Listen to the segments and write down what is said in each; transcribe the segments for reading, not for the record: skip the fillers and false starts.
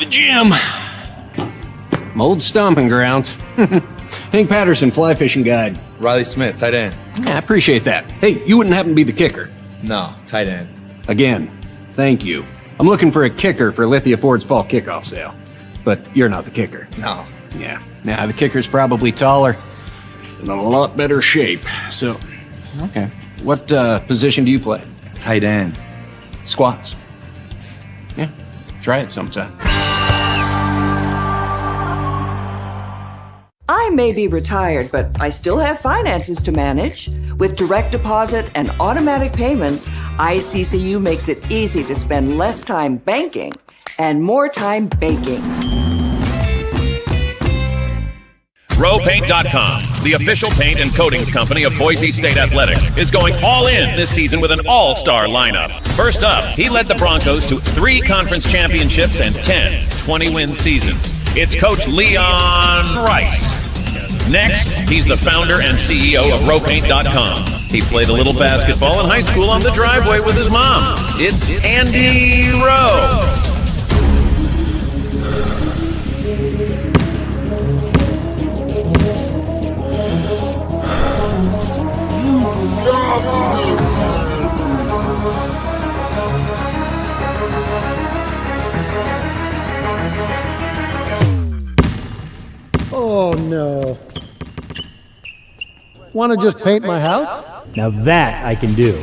gym. My old stomping grounds. Hank Patterson, fly fishing guide. Riley Smith, tight end. Yeah, I appreciate that. Hey, you wouldn't happen to be the kicker? No, tight end. Again, thank you. I'm looking for a kicker for Lithia Ford's fall kickoff sale. But you're not the kicker. No. Yeah, the kicker's probably taller and in a lot better shape. So, okay. What position do you play? Tight end. Squats. Yeah, try it sometime. I may be retired, but I still have finances to manage. With direct deposit and automatic payments, ICCU makes it easy to spend less time banking and more time baking. RoePaint.com, the official paint and coatings company of Boise State Athletics, is going all in this season with an all-star lineup. First up, he led the Broncos to 3 conference championships and 10 20-win seasons. It's Coach Leon Rice. Next, he's the founder and CEO of RoePaint.com. He played a little basketball in high school on the driveway with his mom. It's Andy Rowe. Oh, no. Want to just paint my house? Now that I can do.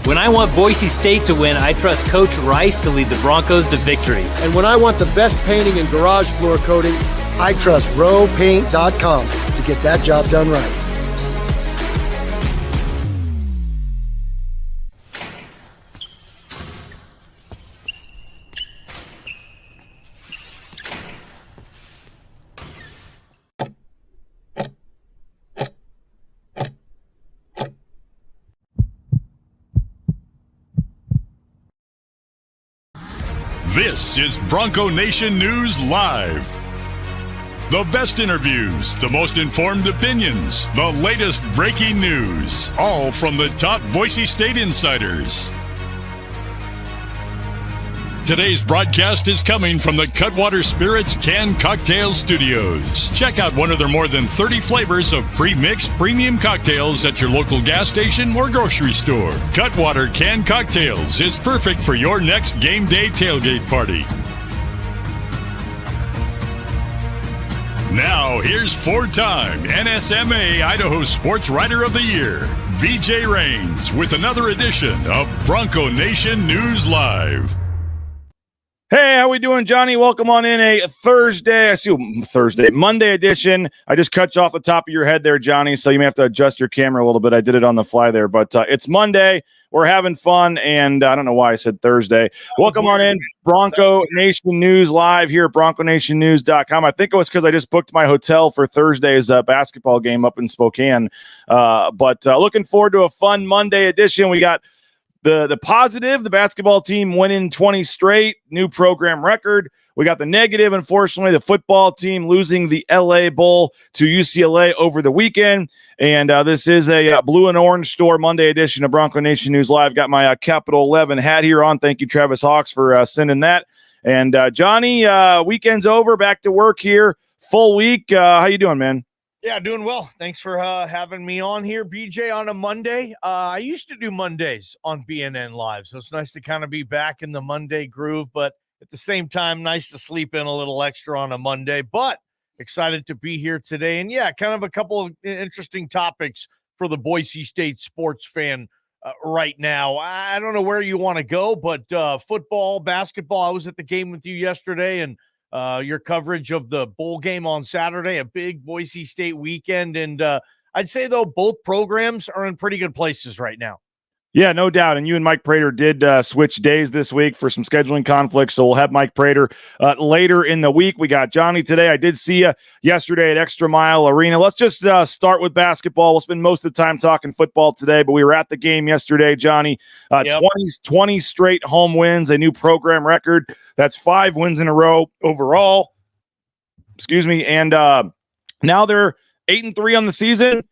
When I want Boise State to win, I trust Coach Rice to lead the Broncos to victory. And when I want the best painting and garage floor coating, I trust RoePaint.com to get that job done right. This is Bronco Nation News Live. The best interviews, the most informed opinions, the latest breaking news, all from the top Boise State insiders. Today's broadcast is coming from the Cutwater Spirits Canned Cocktail Studios. Check out one of their more than 30 flavors of pre-mixed premium cocktails at your local gas station or grocery store. Cutwater Canned Cocktails is perfect for your next game day tailgate party. Now, here's 4-time NSMA Idaho Sports Writer of the Year, BJ Rains, with another edition of Bronco Nation News Live. Hey, how we doing, Johnny? Welcome on in a Monday edition. I just cut you off the top of your head there, Johnny, so you may have to adjust your camera a little bit. I did it on the fly there, but it's Monday. We're having fun, and I don't know why I said Thursday. Welcome on in, Bronco Nation News Live here at BroncoNationNews.com. I think it was because I just booked my hotel for Thursday's basketball game up in Spokane. But looking forward to a fun Monday edition. We got the positive, the basketball team winning 20 straight, new program record. We got the negative, unfortunately, the football team losing the LA Bowl to UCLA over the weekend. And this is a blue and orange store Monday edition of Bronco Nation News Live. Got my Capital 11 hat here on. Thank you, Travis Hawks, for sending that. And Johnny, weekend's over, back to work here, full week. How you doing, man? Yeah, doing well. Thanks for having me on here, BJ, on a Monday. I used to do Mondays on BNN Live, so it's nice to kind of be back in the Monday groove, but at the same time, nice to sleep in a little extra on a Monday, but excited to be here today. And yeah, kind of a couple of interesting topics for the Boise State sports fan right now. I don't know where you want to go, but football, basketball, I was at the game with you yesterday, and your coverage of the bowl game on Saturday, a big Boise State weekend. And I'd say, though, both programs are in pretty good places right now. Yeah, no doubt. And you and Mike Prater did switch days this week for some scheduling conflicts. So we'll have Mike Prater later in the week. We got Johnny today. I did see you yesterday at Extra Mile Arena. Let's just start with basketball. We'll spend most of the time talking football today, but we were at the game yesterday, Johnny. 20 straight home wins, a new program record. That's 5 wins in a row overall. Excuse me. And now they're 8-3 on the season.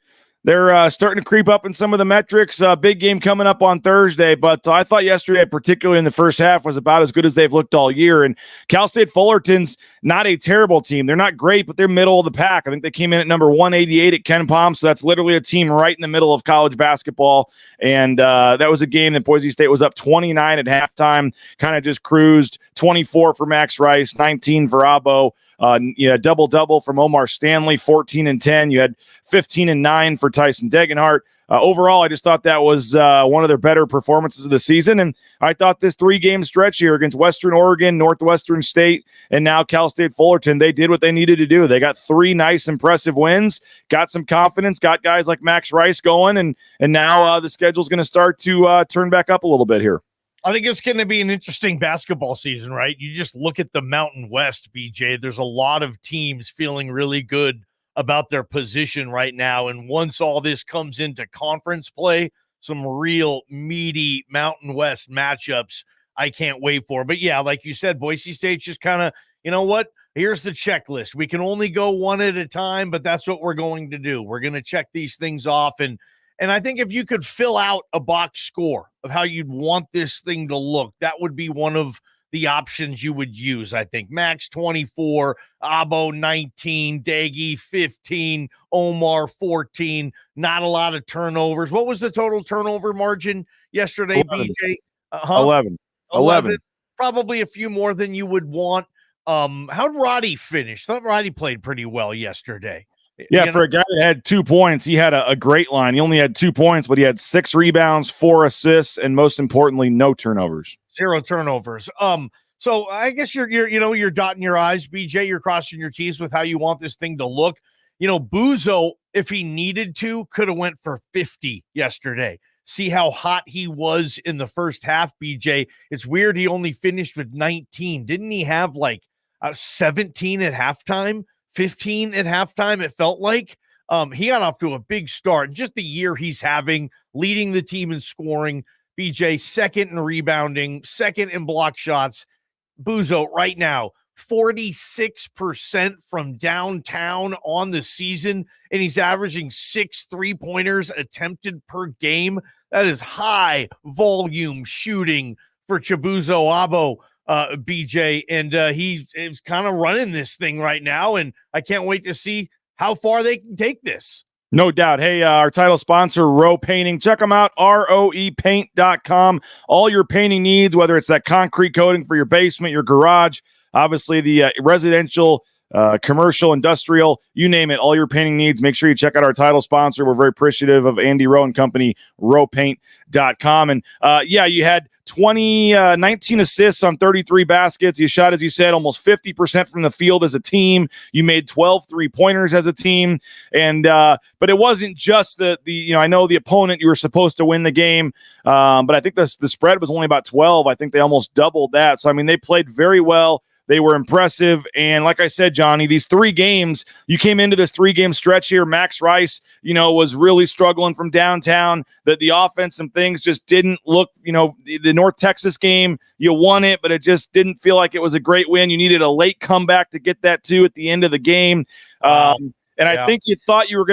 they're starting to creep up in some of the metrics. Big game coming up on Thursday, but I thought yesterday, particularly in the first half, was about as good as they've looked all year. And Cal State Fullerton's not a terrible team. They're not great, but they're middle of the pack. I think they came in at number 188 at Ken Palm, so that's literally a team right in the middle of college basketball. And that was a game that Boise State was up 29 at halftime, kind of just cruised. 24 for Max Rice, 19 for Abo. Double-double from Omar Stanley, 14 and 10. You had 15 and 9 for Tyson Degenhart. Overall, I just thought that was one of their better performances of the season, and I thought this 3-game stretch here against Western Oregon, Northwestern State, and now Cal State Fullerton, they did what they needed to do. They got 3 nice, impressive wins, got some confidence, got guys like Max Rice going, and now the schedule's going to start to turn back up a little bit here. I think it's going to be an interesting basketball season, right? You just look at the Mountain West, BJ. There's a lot of teams feeling really good about their position right now. And once all this comes into conference play, some real meaty Mountain West matchups I can't wait for. But yeah, like you said, Boise State's just kind of, you know what? Here's the checklist. We can only go one at a time, but that's what we're going to do. We're going to check these things off. And I think if you could fill out a box score of how you'd want this thing to look, that would be one of the options you would use. I think Max 24, Abo 19, Daggy 15, Omar 14, not a lot of turnovers. What was the total turnover margin yesterday, 11. BJ? 11. Probably a few more than you would want. How'd Roddy finish? Thought Roddy played pretty well yesterday. Yeah, for a guy that had 2 points, he had a great line. He only had 2 points, but he had 6 rebounds, 4 assists, and most importantly, no turnovers. 0 turnovers. So I guess you're dotting your I's, BJ. You're crossing your T's with how you want this thing to look. Buzo, if he needed to, could have went for 50 yesterday. See how hot he was in the first half, BJ. It's weird he only finished with 19. Didn't he have like 17 at halftime? 15 at halftime, it felt like. He got off to a big start. Just the year he's having, leading the team in scoring. BJ, second in rebounding, second in block shots. Buzo, right now, 46% from downtown on the season, and he's averaging 6 3-pointers attempted per game. That is high volume shooting for Chibuzo Abo. BJ, and he is kind of running this thing right now, and I can't wait to see how far they can take this. No doubt. Hey, our title sponsor, RoePainting. Check them out, RoePaint.com. All your painting needs, whether it's that concrete coating for your basement, your garage, obviously the residential, commercial, industrial, you name it, all your painting needs. Make sure you check out our title sponsor. We're very appreciative of Andy Rowe and company, RoePaint.com. And you had 19 assists on 33 baskets. You shot, as you said, almost 50% from the field as a team. You made 12 3-pointers as a team. And but it wasn't just I know the opponent, you were supposed to win the game, but I think the spread was only about 12. I think they almost doubled that. So, I mean, they played very well. They were impressive. And like I said, Johnny, these 3 games, you came into this 3-game stretch here. Max Rice, was really struggling from downtown. The offense and things just didn't look, the North Texas game, you won it, but it just didn't feel like it was a great win. You needed a late comeback to get that at the end of the game. I think you thought you were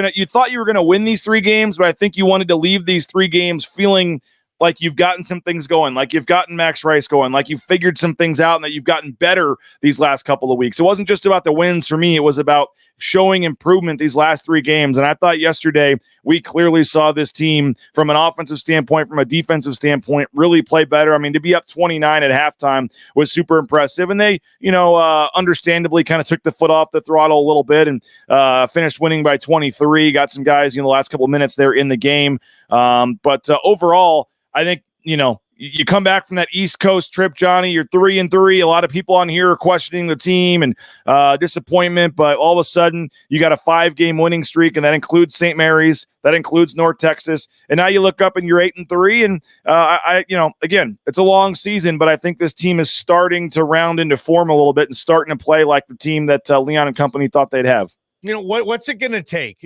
gonna win these 3 games, but I think you wanted to leave these 3 games feeling like you've gotten some things going, like you've gotten Max Rice going, like you've figured some things out and that you've gotten better these last couple of weeks. It wasn't just about the wins for me. It was about showing improvement these last 3 games. And I thought yesterday we clearly saw this team from an offensive standpoint, from a defensive standpoint, really play better. I mean, to be up 29 at halftime was super impressive. And they, understandably kind of took the foot off the throttle a little bit and finished winning by 23. Got some guys, the last couple of minutes there in the game. But overall, I think, you come back from that East Coast trip, Johnny, you're 3-3. A lot of people on here are questioning the team and disappointment, but all of a sudden you got a 5-game winning streak, and that includes St. Mary's, that includes North Texas, and now you look up and you're 8-3. And again, it's a long season, but I think this team is starting to round into form a little bit and starting to play like the team that Leon and company thought they'd have. What's it going to take?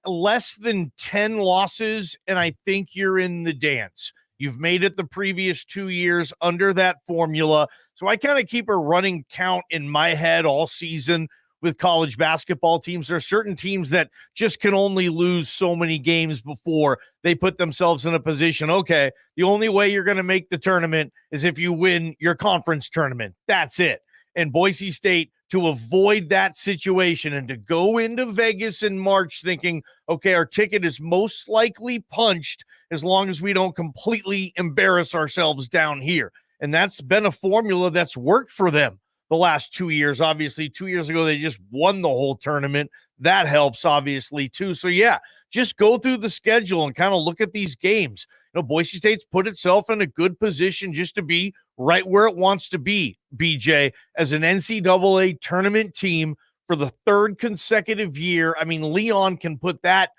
Less than 10 losses, and I think you're in the dance. You've made it the previous 2 years under that formula. So I kind of keep a running count in my head all season. with college basketball teams. There are certain teams that just can only lose so many games before they put themselves in a position, okay, the only way you're going to make the tournament is if you win your conference tournament. That's it. And Boise State, to avoid that situation and to go into Vegas in March thinking, okay, our ticket is most likely punched as long as we don't completely embarrass ourselves down here. And that's been a formula that's worked for them the last 2 years. Obviously, 2 years ago, they just won the whole tournament. That helps, obviously, too. So, yeah, just go through the schedule and kind of look at these games. Boise State's put itself in a good position just to be right where it wants to be, BJ, as an NCAA tournament team for the third consecutive year. I mean, Leon can put that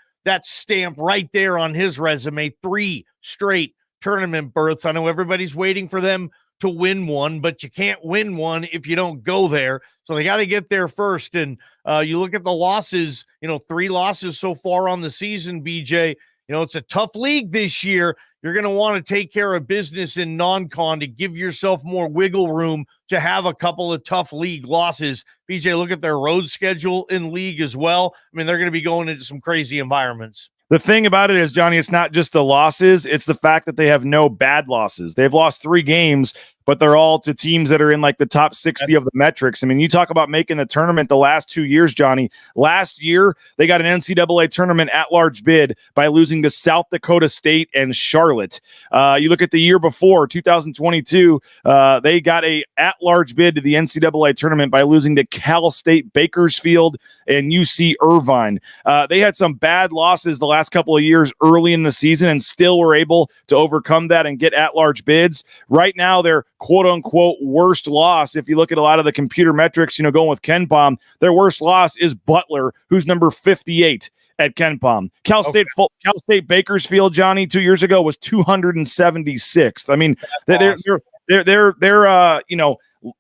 stamp right there on his resume. 3 straight tournament berths. I know everybody's waiting for them to win one, but you can't win one if you don't go there. So they got to get there first. And you look at the losses, 3 losses so far on the season, BJ. It's a tough league this year. You're going to want to take care of business in non-con to give yourself more wiggle room to have a couple of tough league losses. BJ, look at their road schedule in league as well. I mean, they're going to be going into some crazy environments. The thing about it is, Johnny, it's not just the losses. It's the fact that they have no bad losses. They've lost 3 games, but they're all to teams that are in like the top 60 of the metrics. I mean, you talk about making the tournament the last 2 years, Johnny. Last year, they got an NCAA tournament at-large bid by losing to South Dakota State and Charlotte. You look at the year before, 2022, they got a at-large bid to the NCAA tournament by losing to Cal State Bakersfield and UC Irvine. They had some bad losses the last couple of years early in the season and still were able to overcome that and get at-large bids. Right now, they're quote-unquote worst loss, if you look at a lot of the computer metrics, going with KenPom, their worst loss is Butler, who's number 58 at KenPom. Cal State Bakersfield, Johnny, 2 years ago was 276th. I mean, they're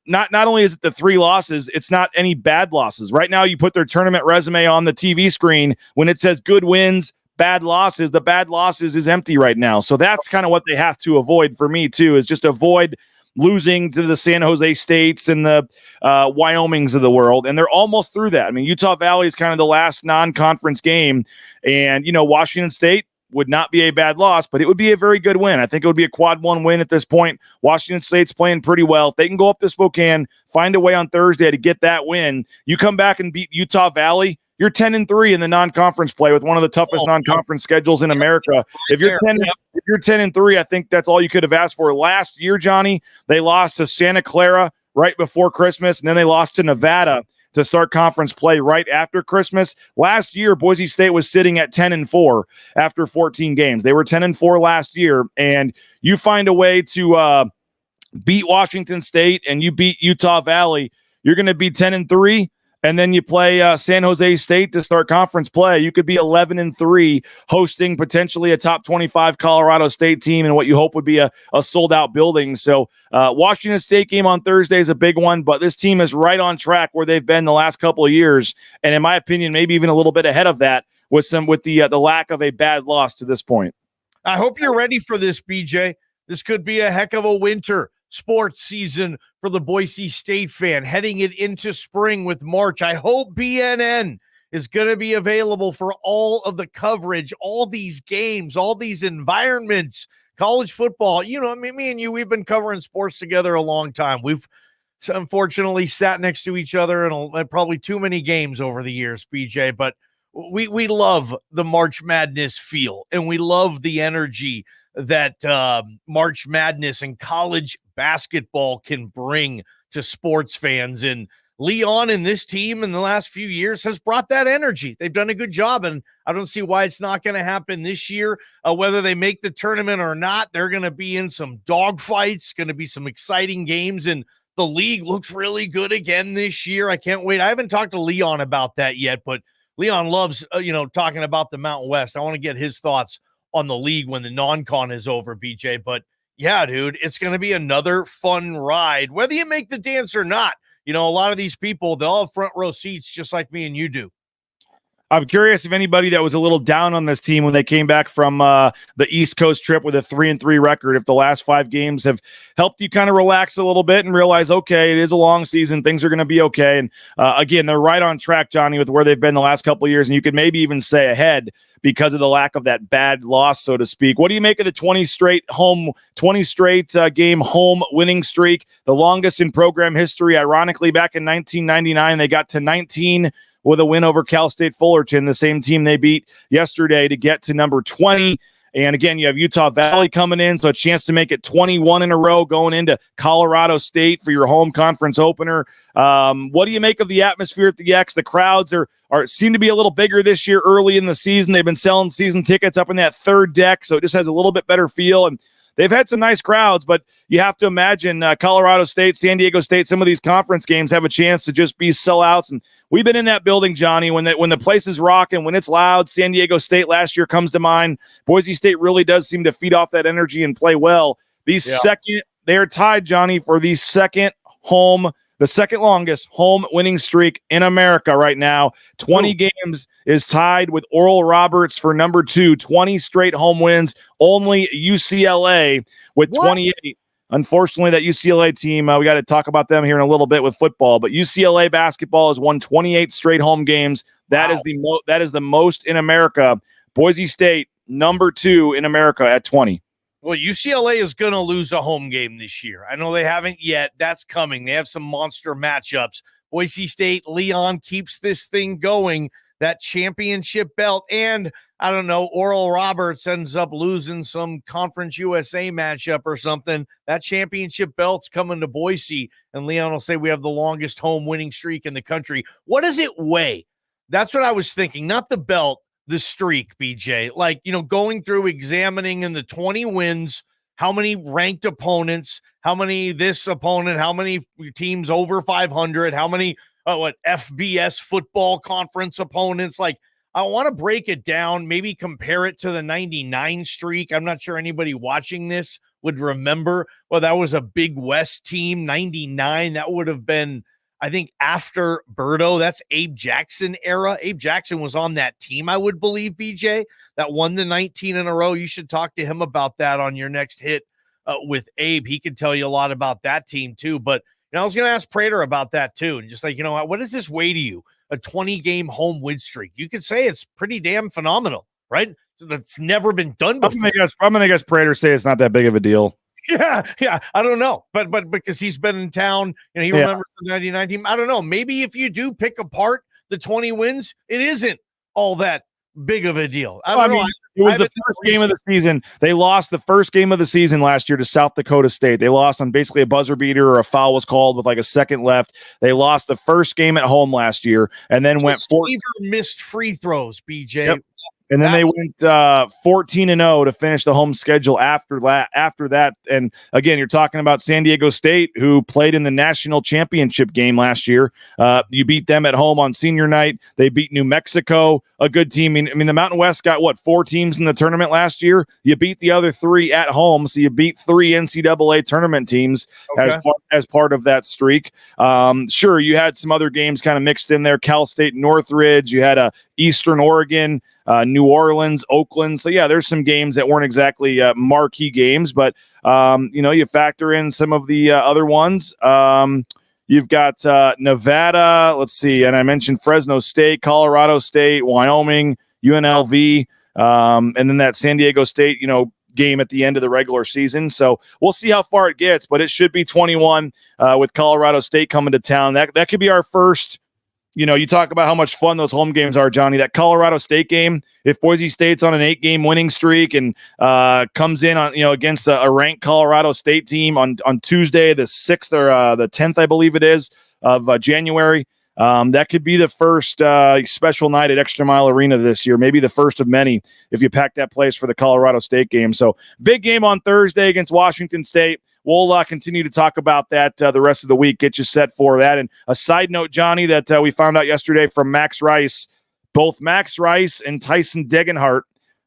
not only is it the 3 losses, it's not any bad losses. Right now, you put their tournament resume on the TV screen when it says good wins, bad losses. The bad losses is empty right now. So that's kind of what they have to avoid for me too, is just avoid losing to the San Jose States and the Wyomings of the world. And they're almost through that. I mean, Utah Valley is kind of the last non-conference game. And, Washington State would not be a bad loss, but it would be a very good win. I think it would be a quad 1 win at this point. Washington State's playing pretty well. If they can go up to Spokane, find a way on Thursday to get that win, you come back and beat Utah Valley, you're 10-3 in the non-conference play with one of the toughest non-conference schedules in America. If you're 10-3, I think that's all you could have asked for. Last year, Johnny, they lost to Santa Clara right before Christmas, and then they lost to Nevada to start conference play right after Christmas. Last year, Boise State was sitting at 10-4 after 14 games. They were 10-4 last year, and you find a way to beat Washington State and you beat Utah Valley, you're going to be 10-3. And then you play San Jose State to start conference play. You could be 11-3, hosting potentially a top 25 Colorado State team in what you hope would be a sold-out building. So Washington State game on Thursday is a big one, but this team is right on track where they've been the last couple of years, and in my opinion, maybe even a little bit ahead of that with the lack of a bad loss to this point. I hope you're ready for this, BJ. This could be a heck of a winter sports season for the Boise State fan, heading it into spring with March. I hope BNN is going to be available for all of the coverage, all these games, all these environments, college football. Me and you, we've been covering sports together a long time. We've unfortunately sat next to each other in probably too many games over the years, BJ, but we love the March Madness feel, and we love the energy that March Madness and college basketball can bring to sports fans. And Leon and this team in the last few years has brought that energy. They've done a good job, and I don't see why it's not going to happen this year. Whether they make the tournament or not, they're going to be in some dogfights, going to be some exciting games, and the league looks really good again this year. I can't wait. I haven't talked to Leon about that yet, but Leon loves, talking about the Mountain West. I want to get his thoughts on the league when the non-con is over, BJ. But yeah, dude, it's going to be another fun ride, whether you make the dance or not. A lot of these people, they'll have front row seats just like me and you do. I'm curious if anybody that was a little down on this team when they came back from the East Coast trip with a 3-3 record, if the last 5 games have helped you kind of relax a little bit and realize, okay, it is a long season, things are going to be okay. And again, they're right on track, Johnny, with where they've been the last couple of years, and you could maybe even say ahead because of the lack of that bad loss, so to speak. What do you make of the 20 straight game home winning streak, the longest in program history? Ironically, back in 1999, they got to 19 with a win over Cal State Fullerton, the same team they beat yesterday to get to number 20. And again, you have Utah Valley coming in, so a chance to make it 21 in a row going into Colorado State for your home conference opener. What do you make of the atmosphere at the X? The crowds are seem to be a little bigger this year early in the season. They've been selling season tickets up in that third deck, so it just has a little bit better feel. And they've had some nice crowds, but you have to imagine Colorado State, San Diego State, some of these conference games have a chance to just be sellouts. And we've been in that building, Johnny, when the place is rocking, when it's loud. San Diego State last year comes to mind. Boise State really does seem to feed off that energy and play well. They are tied, Johnny, for the second longest home winning streak in America right now. 20 games is tied with Oral Roberts for number 2. 20 straight home wins. Only UCLA with 28. Unfortunately, that UCLA team, we got to talk about them here in a little bit with football, but UCLA basketball has won 28 straight home games. That is the most in America. Boise State, number 2 in America at 20. Well, UCLA is going to lose a home game this year. I know they haven't yet. That's coming. They have some monster matchups. Boise State, Leon keeps this thing going, that championship belt. And I don't know, Oral Roberts ends up losing some Conference USA matchup or something. That championship belt's coming to Boise, and Leon will say we have the longest home winning streak in the country. What does it weigh? That's what I was thinking. Not the belt, the streak, BJ. Like, going through examining in the 20 wins, how many ranked opponents, how many this opponent, how many teams over 500, how many FBS football conference opponents. Like, I want to break it down, maybe compare it to the 99 streak. I'm not sure anybody watching this would remember. Well, that was a Big West team, 99. That would have been, I think, after Birdo. That's Abe Jackson era. Abe Jackson was on that team, I would believe, BJ, that won the 19 in a row. You should talk to him about that on your next hit with Abe. He can tell you a lot about that team too. But I was going to ask Prater about that too. And just like, what does this weigh to you? A 20-game home win streak. You could say it's pretty damn phenomenal, right? So that's never been done before. I'm going to guess Prater say it's not that big of a deal. Yeah. I don't know. But because he's been in town, he remembers the 99 team. I don't know. Maybe if you do pick apart the 20 wins, it isn't all that big of a deal. I don't know. It was the first game of the season. They lost the first game of the season last year to South Dakota State. They lost on basically a buzzer beater, or a foul was called with like a second left. They lost the first game at home last year and then went missed free throws, BJ. Yep. And then they went 14-0 to finish the home schedule after that. And again, you're talking about San Diego State, who played in the national championship game last year. You beat them at home on senior night. They beat New Mexico, a good team. I mean, the Mountain West got 4 teams in the tournament last year. You beat the other 3 at home, so you beat 3 NCAA tournament teams as part of that streak. Sure, you had some other games kind of mixed in there. Cal State, Northridge. You had Eastern Oregon. New Orleans, Oakland. So, there's some games that weren't exactly marquee games, but, you factor in some of the other ones. You've got Nevada, let's see, and I mentioned Fresno State, Colorado State, Wyoming, UNLV, and then that San Diego State, game at the end of the regular season. So we'll see how far it gets, but it should be 21 with Colorado State coming to town. That could be our first. You talk about how much fun those home games are, Johnny. That Colorado State game, if Boise State's on an 8-game winning streak and comes in on against a ranked Colorado State team on Tuesday, the 6th or the 10th, I believe it is, of January, that could be the first special night at Extra Mile Arena this year, maybe the first of many if you pack that place for the Colorado State game. So big game on Thursday against Washington State. We'll continue to talk about that the rest of the week, get you set for that. And a side note, Johnny, that we found out yesterday from Max Rice, both Max Rice and Tyson Degenhart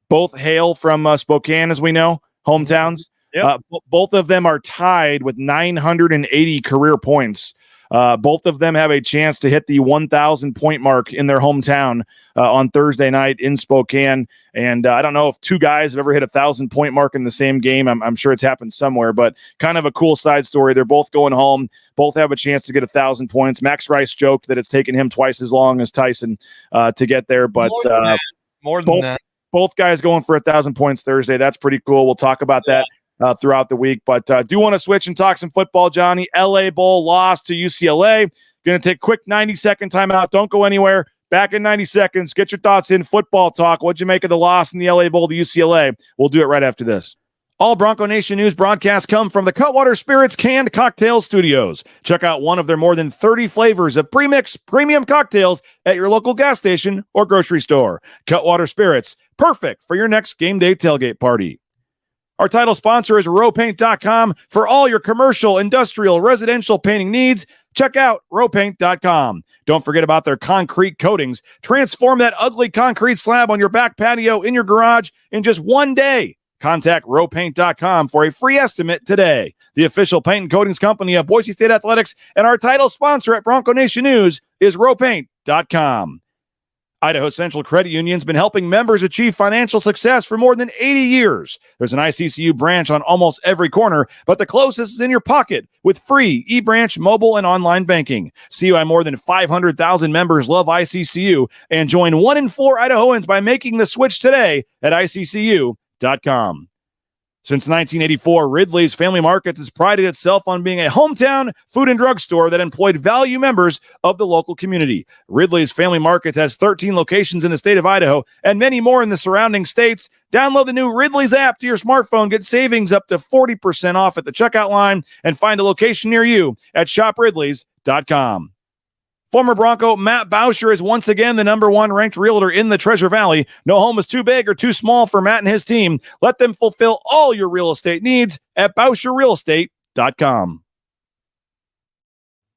both hail from Spokane, as we know, hometowns. Yep. Both of them are tied with 980 career points. Both of them have a chance to hit the 1,000 point mark in their hometown on Thursday night in Spokane. And I don't know if two guys have ever hit 1,000 point mark in the same game. I'm sure it's happened somewhere, but kind of a cool side story. They're both going home. Both have a chance to get 1,000 points. Max Rice joked that it's taken him twice as long as Tyson to get there, but more than that. Both guys going for 1,000 points Thursday. That's pretty cool. We'll talk about that throughout the week. But do want to switch and talk some football, Johnny. LA Bowl lost to UCLA. Going to take a quick 90-second timeout. Don't go anywhere. Back in 90 seconds. Get your thoughts in. Football talk. What'd you make of the loss in the LA Bowl to UCLA? We'll do it right after this. All Bronco Nation news broadcasts come from the Cutwater Spirits Canned Cocktail Studios. Check out one of their more than 30 flavors of premix premium cocktails at your local gas station or grocery store. Cutwater Spirits, perfect for your next game day tailgate party. Our title sponsor is RoePaint.com. For all your commercial, industrial, residential painting needs, check out RoePaint.com. Don't forget about their concrete coatings. Transform that ugly concrete slab on your back patio in your garage in just one day. Contact RoePaint.com for a free estimate today. The official paint and coatings company of Boise State Athletics, and our title sponsor at Bronco Nation News is RoePaint.com. Idaho Central Credit Union's been helping members achieve financial success for more than 80 years. There's an ICCU branch on almost every corner, but the closest is in your pocket with free eBranch mobile and online banking. See why more than 500,000 members love ICCU and join 1 in 4 Idahoans by making the switch today at ICCU.com. Since 1984, Ridley's Family Markets has prided itself on being a hometown food and drug store that employed value members of the local community. Ridley's Family Markets has 13 locations in the state of Idaho and many more in the surrounding states. Download the new Ridley's app to your smartphone. Get savings up to 40% off at the checkout line and find a location near you at shopridleys.com. Former Bronco Matt Bauscher is once again the number 1 ranked realtor in the Treasure Valley. No home is too big or too small for Matt and his team. Let them fulfill all your real estate needs at BauscherRealEstate.com.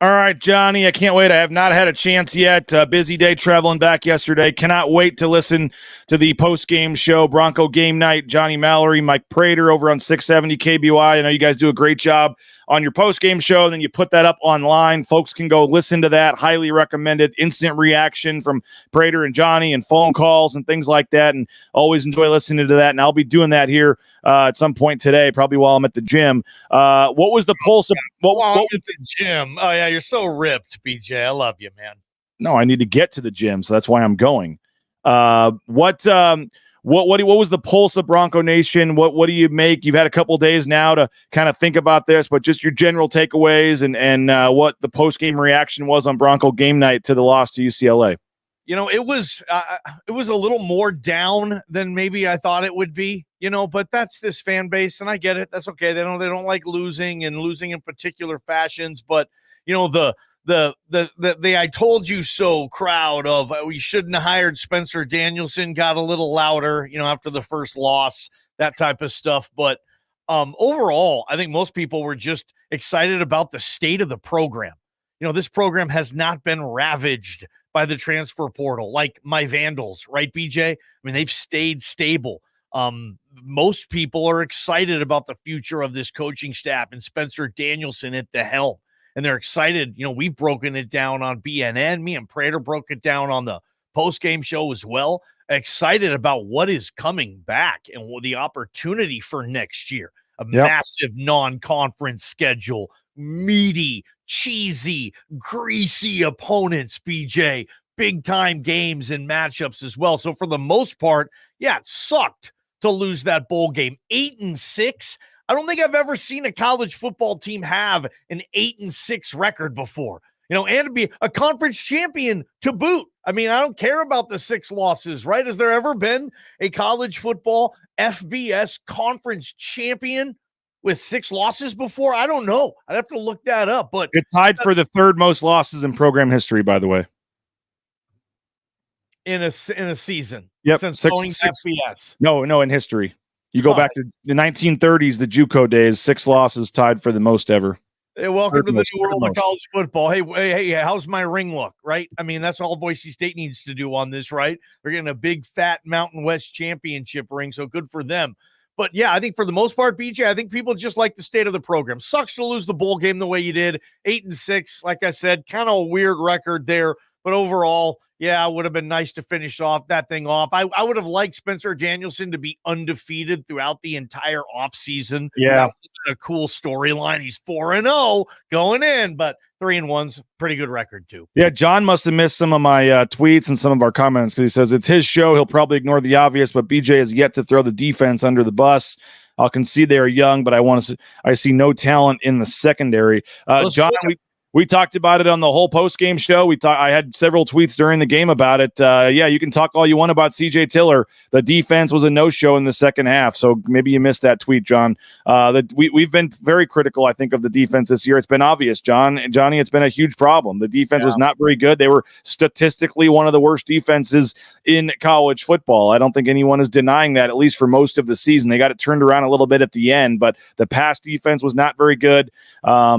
All right, Johnny, I can't wait. I have not had a chance yet. Busy day traveling back yesterday. Cannot wait to listen to the post-game show, Bronco Game Night. Johnny Mallory, Mike Prater over on 670 KBY. I know you guys do a great job on your post-game show, and then you put that up online. Folks can go listen to that. Highly recommended. Instant reaction from Prater and Johnny and phone calls and things like that, and always enjoy listening to that. And I'll be doing that here at some point today, probably while I'm at the gym. What was the pulse of what was the gym? Oh, yeah, you're so ripped, BJ. I love you, man. No, I need to get to the gym, so that's why I'm going. What was the pulse of Bronco Nation? What do you make? You've had a couple days now to kind of think about this, but just your general takeaways and what the post-game reaction was on Bronco Game Night to the loss to UCLA. You know, it was a little more down than maybe I thought it would be, but that's this fan base, and I get it. That's okay. They don't like losing in particular fashions, but the I told you so crowd of we shouldn't have hired Spencer Danielson got a little louder, after the first loss, that type of stuff. But overall, I think most people were just excited about the state of the program. This program has not been ravaged by the transfer portal like my Vandals, right, BJ? I mean, they've stayed stable. Most people are excited about the future of this coaching staff and Spencer Danielson at the helm. And they're excited. We've broken it down on BNN. Me and Prater broke it down on the post-game show as well. Excited about what is coming back and the opportunity for next year. A massive non-conference schedule, meaty, cheesy, greasy opponents, BJ. Big-time games and matchups as well. So for the most part, it sucked to lose that bowl game. 8-6. I don't think I've ever seen a college football team have an 8-6 record before, and to be a conference champion to boot. I mean, I don't care about the 6 losses, right? Has there ever been a college football FBS conference champion with 6 losses before? I don't know. I'd have to look that up, but it tied for the 3rd most losses in program history, by the way. In a season. Yep. Since 6 FBS. No, in history. You go back to the 1930s, the JUCO days, 6 losses tied for the most ever. Hey, welcome to the new world of college football. Hey, how's my ring look, right? I mean, that's all Boise State needs to do on this, right? They're getting a big, fat Mountain West championship ring, so good for them. But yeah, I think for the most part, BJ, I think people just like the state of the program. Sucks to lose the bowl game the way you did. 8-6, like I said, kind of a weird record there. But overall, yeah, it would have been nice to finish that thing off. I would have liked Spencer Danielson to be undefeated throughout the entire offseason. Yeah. That would have been a cool storyline. He's 4-0 going in, but 3-1's a pretty good record too. Yeah, John must have missed some of my tweets and some of our comments because he says it's his show. He'll probably ignore the obvious, but BJ has yet to throw the defense under the bus. I'll concede they are young, but I see no talent in the secondary. John, we talked about it on the whole post-game show. I had several tweets during the game about it. Yeah, you can talk all you want about C.J. Tiller. The defense was a no-show in the second half, so maybe you missed that tweet, John. We've been very critical, I think, of the defense this year. It's been obvious, Johnny, it's been a huge problem. The defense was not very good. They were statistically one of the worst defenses in college football. I don't think anyone is denying that, at least for most of the season. They got it turned around a little bit at the end, but the pass defense was not very good.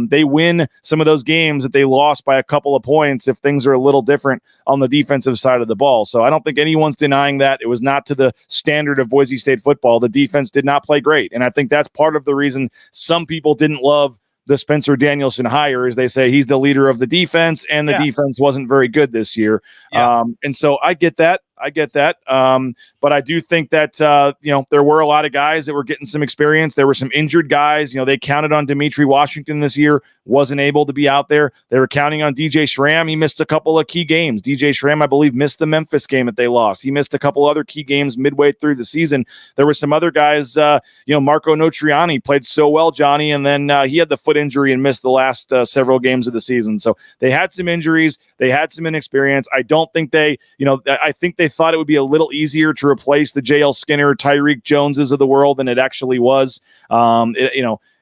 They win some of those games that they lost by a couple of points if things are a little different on the defensive side of the ball. So I don't think anyone's denying that. It was not to the standard of Boise State football. The defense did not play great. And I think that's part of the reason some people didn't love the Spencer Danielson hire, is they say he's the leader of the defense and the defense wasn't very good this year. And so I get that. But I do think that, there were a lot of guys that were getting some experience. There were some injured guys. They counted on Dimitri Washington this year, wasn't able to be out there. They were counting on DJ Schramm. He missed a couple of key games. DJ Schramm, I believe, missed the Memphis game that they lost. He missed a couple other key games midway through the season. There were some other guys, Marco Notriani played so well, Johnny, and then he had the foot injury and missed the last several games of the season. So they had some injuries. They had some inexperience. I don't think I think they thought it would be a little easier to replace the J.L. Skinner, Tyreek Joneses of the world than it actually was.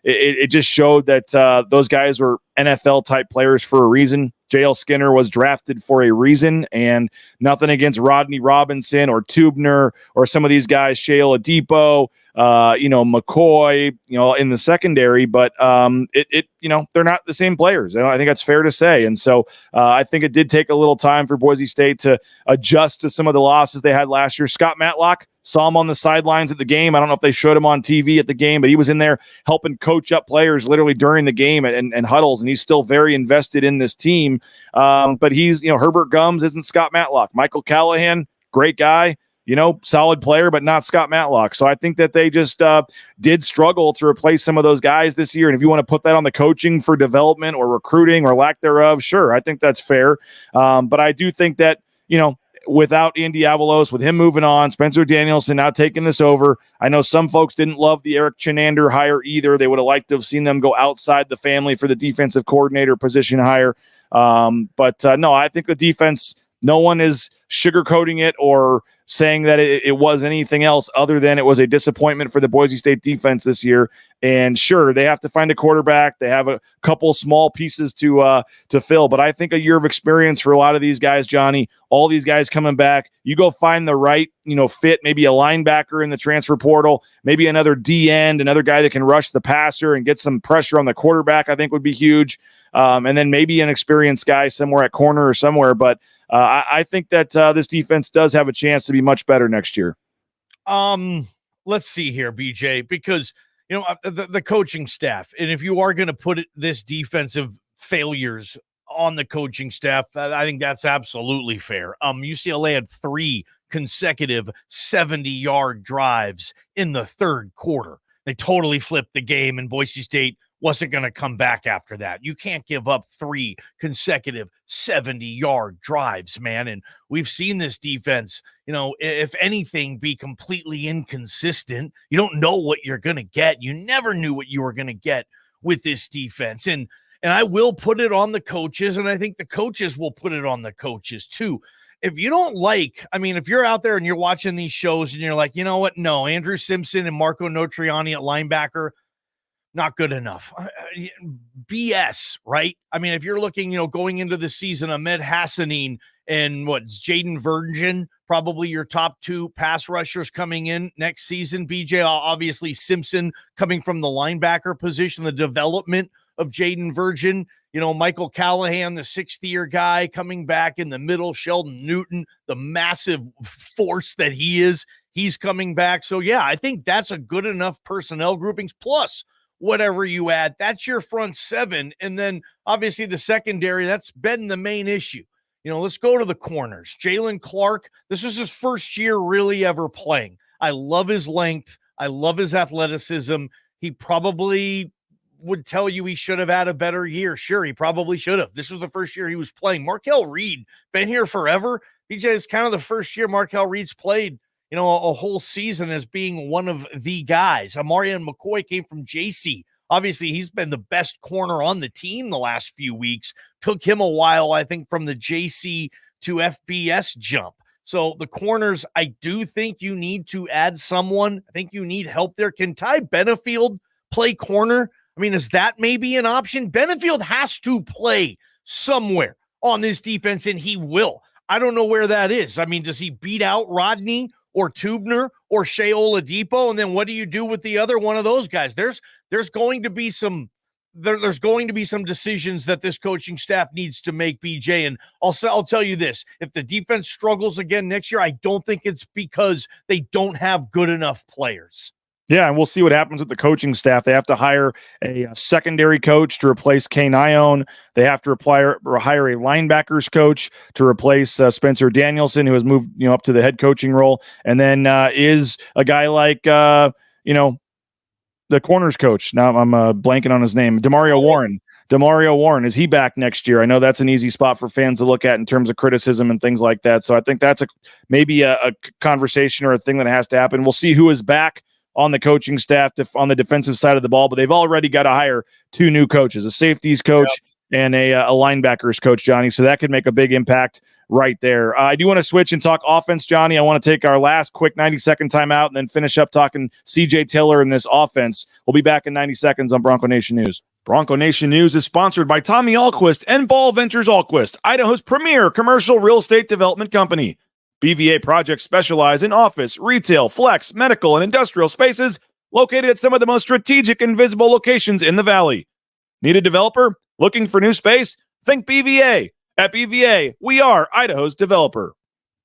It just showed that those guys were NFL type players for a reason. J.L. Skinner was drafted for a reason, and nothing against Rodney Robinson or Tubner or some of these guys, Shale Adipo, McCoy, in the secondary, but they're not the same players. I think that's fair to say. And so I think it did take a little time for Boise State to adjust to some of the losses they had last year. Scott Matlock, saw him on the sidelines at the game. I don't know if they showed him on TV at the game, but he was in there helping coach up players literally during the game and huddles, and he's still very invested in this team. But he's, Herbert Gums isn't Scott Matlock. Michael Callahan, great guy, solid player, but not Scott Matlock. So I think that they just did struggle to replace some of those guys this year. And if you want to put that on the coaching for development or recruiting or lack thereof, sure, I think that's fair. But I do think that, without Andy Avalos, with him moving on, Spencer Danielson now taking this over. I know some folks didn't love the Eric Chinander hire either. They would have liked to have seen them go outside the family for the defensive coordinator position hire. But no, I think the defense, no one is sugarcoating it or saying that it was anything else other than it was a disappointment for the Boise State defense this year. And sure, they have to find a quarterback. They have a couple small pieces to fill, but I think a year of experience for a lot of these guys, Johnny, all these guys coming back, you go find the right, fit, maybe a linebacker in the transfer portal, maybe another D end, another guy that can rush the passer and get some pressure on the quarterback, I think would be huge. And then maybe an experienced guy somewhere at corner or somewhere. But I think that this defense does have a chance to be much better next year. Let's see here, BJ, because the coaching staff, and if you are going to put this defensive failures on the coaching staff, I think that's absolutely fair. UCLA had 3 consecutive 70-yard drives in the third quarter. They totally flipped the game, and Boise State wasn't going to come back after that. You can't give up 3 consecutive 70-yard drives, man. And we've seen this defense, if anything, be completely inconsistent. You don't know what you're going to get. You never knew what you were going to get with this defense. And I will put it on the coaches, and I think the coaches will put it on the coaches too. If you don't if you're out there and you're watching these shows and you're like, you know what? No, Andrew Simpson and Marco Notriani at linebacker, not good enough. BS, right? If you're looking, going into the season, Ahmed Hassanin and Jaden Virgin, probably your top 2 pass rushers coming in next season. BJ, obviously Simpson coming from the linebacker position, the development of Jaden Virgin, Michael Callahan, the 6th-year guy coming back in the middle, Sheldon Newton, the massive force that he is He's coming back. So, yeah, I think that's a good enough personnel groupings. Plus, whatever you add, that's your front seven. And then, obviously, the secondary, that's been the main issue. Let's go to the corners. Jalen Clark, this is his first year really ever playing. I love his length. I love his athleticism. He probably would tell you he should have had a better year. Sure, he probably should have. This was the first year he was playing. Markel Reed, been here forever. BJ, is kind of the first year Markel Reed's played, a whole season as being one of the guys. Amarian McCoy came from JC. Obviously, he's been the best corner on the team the last few weeks. Took him a while, I think, from the JC to FBS jump. So the corners, I do think you need to add someone. I think you need help there. Can Ty Benefield play corner? I mean, is that maybe an option? Benefield has to play somewhere on this defense, and he will. I don't know where that is. I mean, does he beat out Rodney or Tubner or Shea Oladipo? And then what do you do with the other one of those guys? There's going to be some decisions that this coaching staff needs to make, BJ. And I'll tell you this, if the defense struggles again next year, I don't think it's because they don't have good enough players. Yeah, and we'll see what happens with the coaching staff. They have to hire a secondary coach to replace Kane Ione. They have to hire a linebackers coach to replace Spencer Danielson, who has moved up to the head coaching role. And then is a guy like the corners coach. Now I'm blanking on his name. Demario Warren. Is he back next year? I know that's an easy spot for fans to look at in terms of criticism and things like that. So I think that's maybe a conversation or a thing that has to happen. We'll see who is back on the coaching staff on the defensive side of the ball, but they've already got to hire two new coaches, a safeties coach and a linebackers coach, Johnny. So that could make a big impact right there. I do want to switch and talk offense, Johnny. I want to take our last quick 90-second timeout and then finish up talking CJ Tiller and this offense. We'll be back in 90 seconds on Bronco Nation News. Bronco Nation News is sponsored by Tommy Alquist and Ball Ventures Alquist, Idaho's premier commercial real estate development company. BVA projects specialize in office, retail, flex, medical, and industrial spaces located at some of the most strategic and visible locations in the valley. Need a developer? Looking for new space? Think BVA. At BVA, we are Idaho's developer.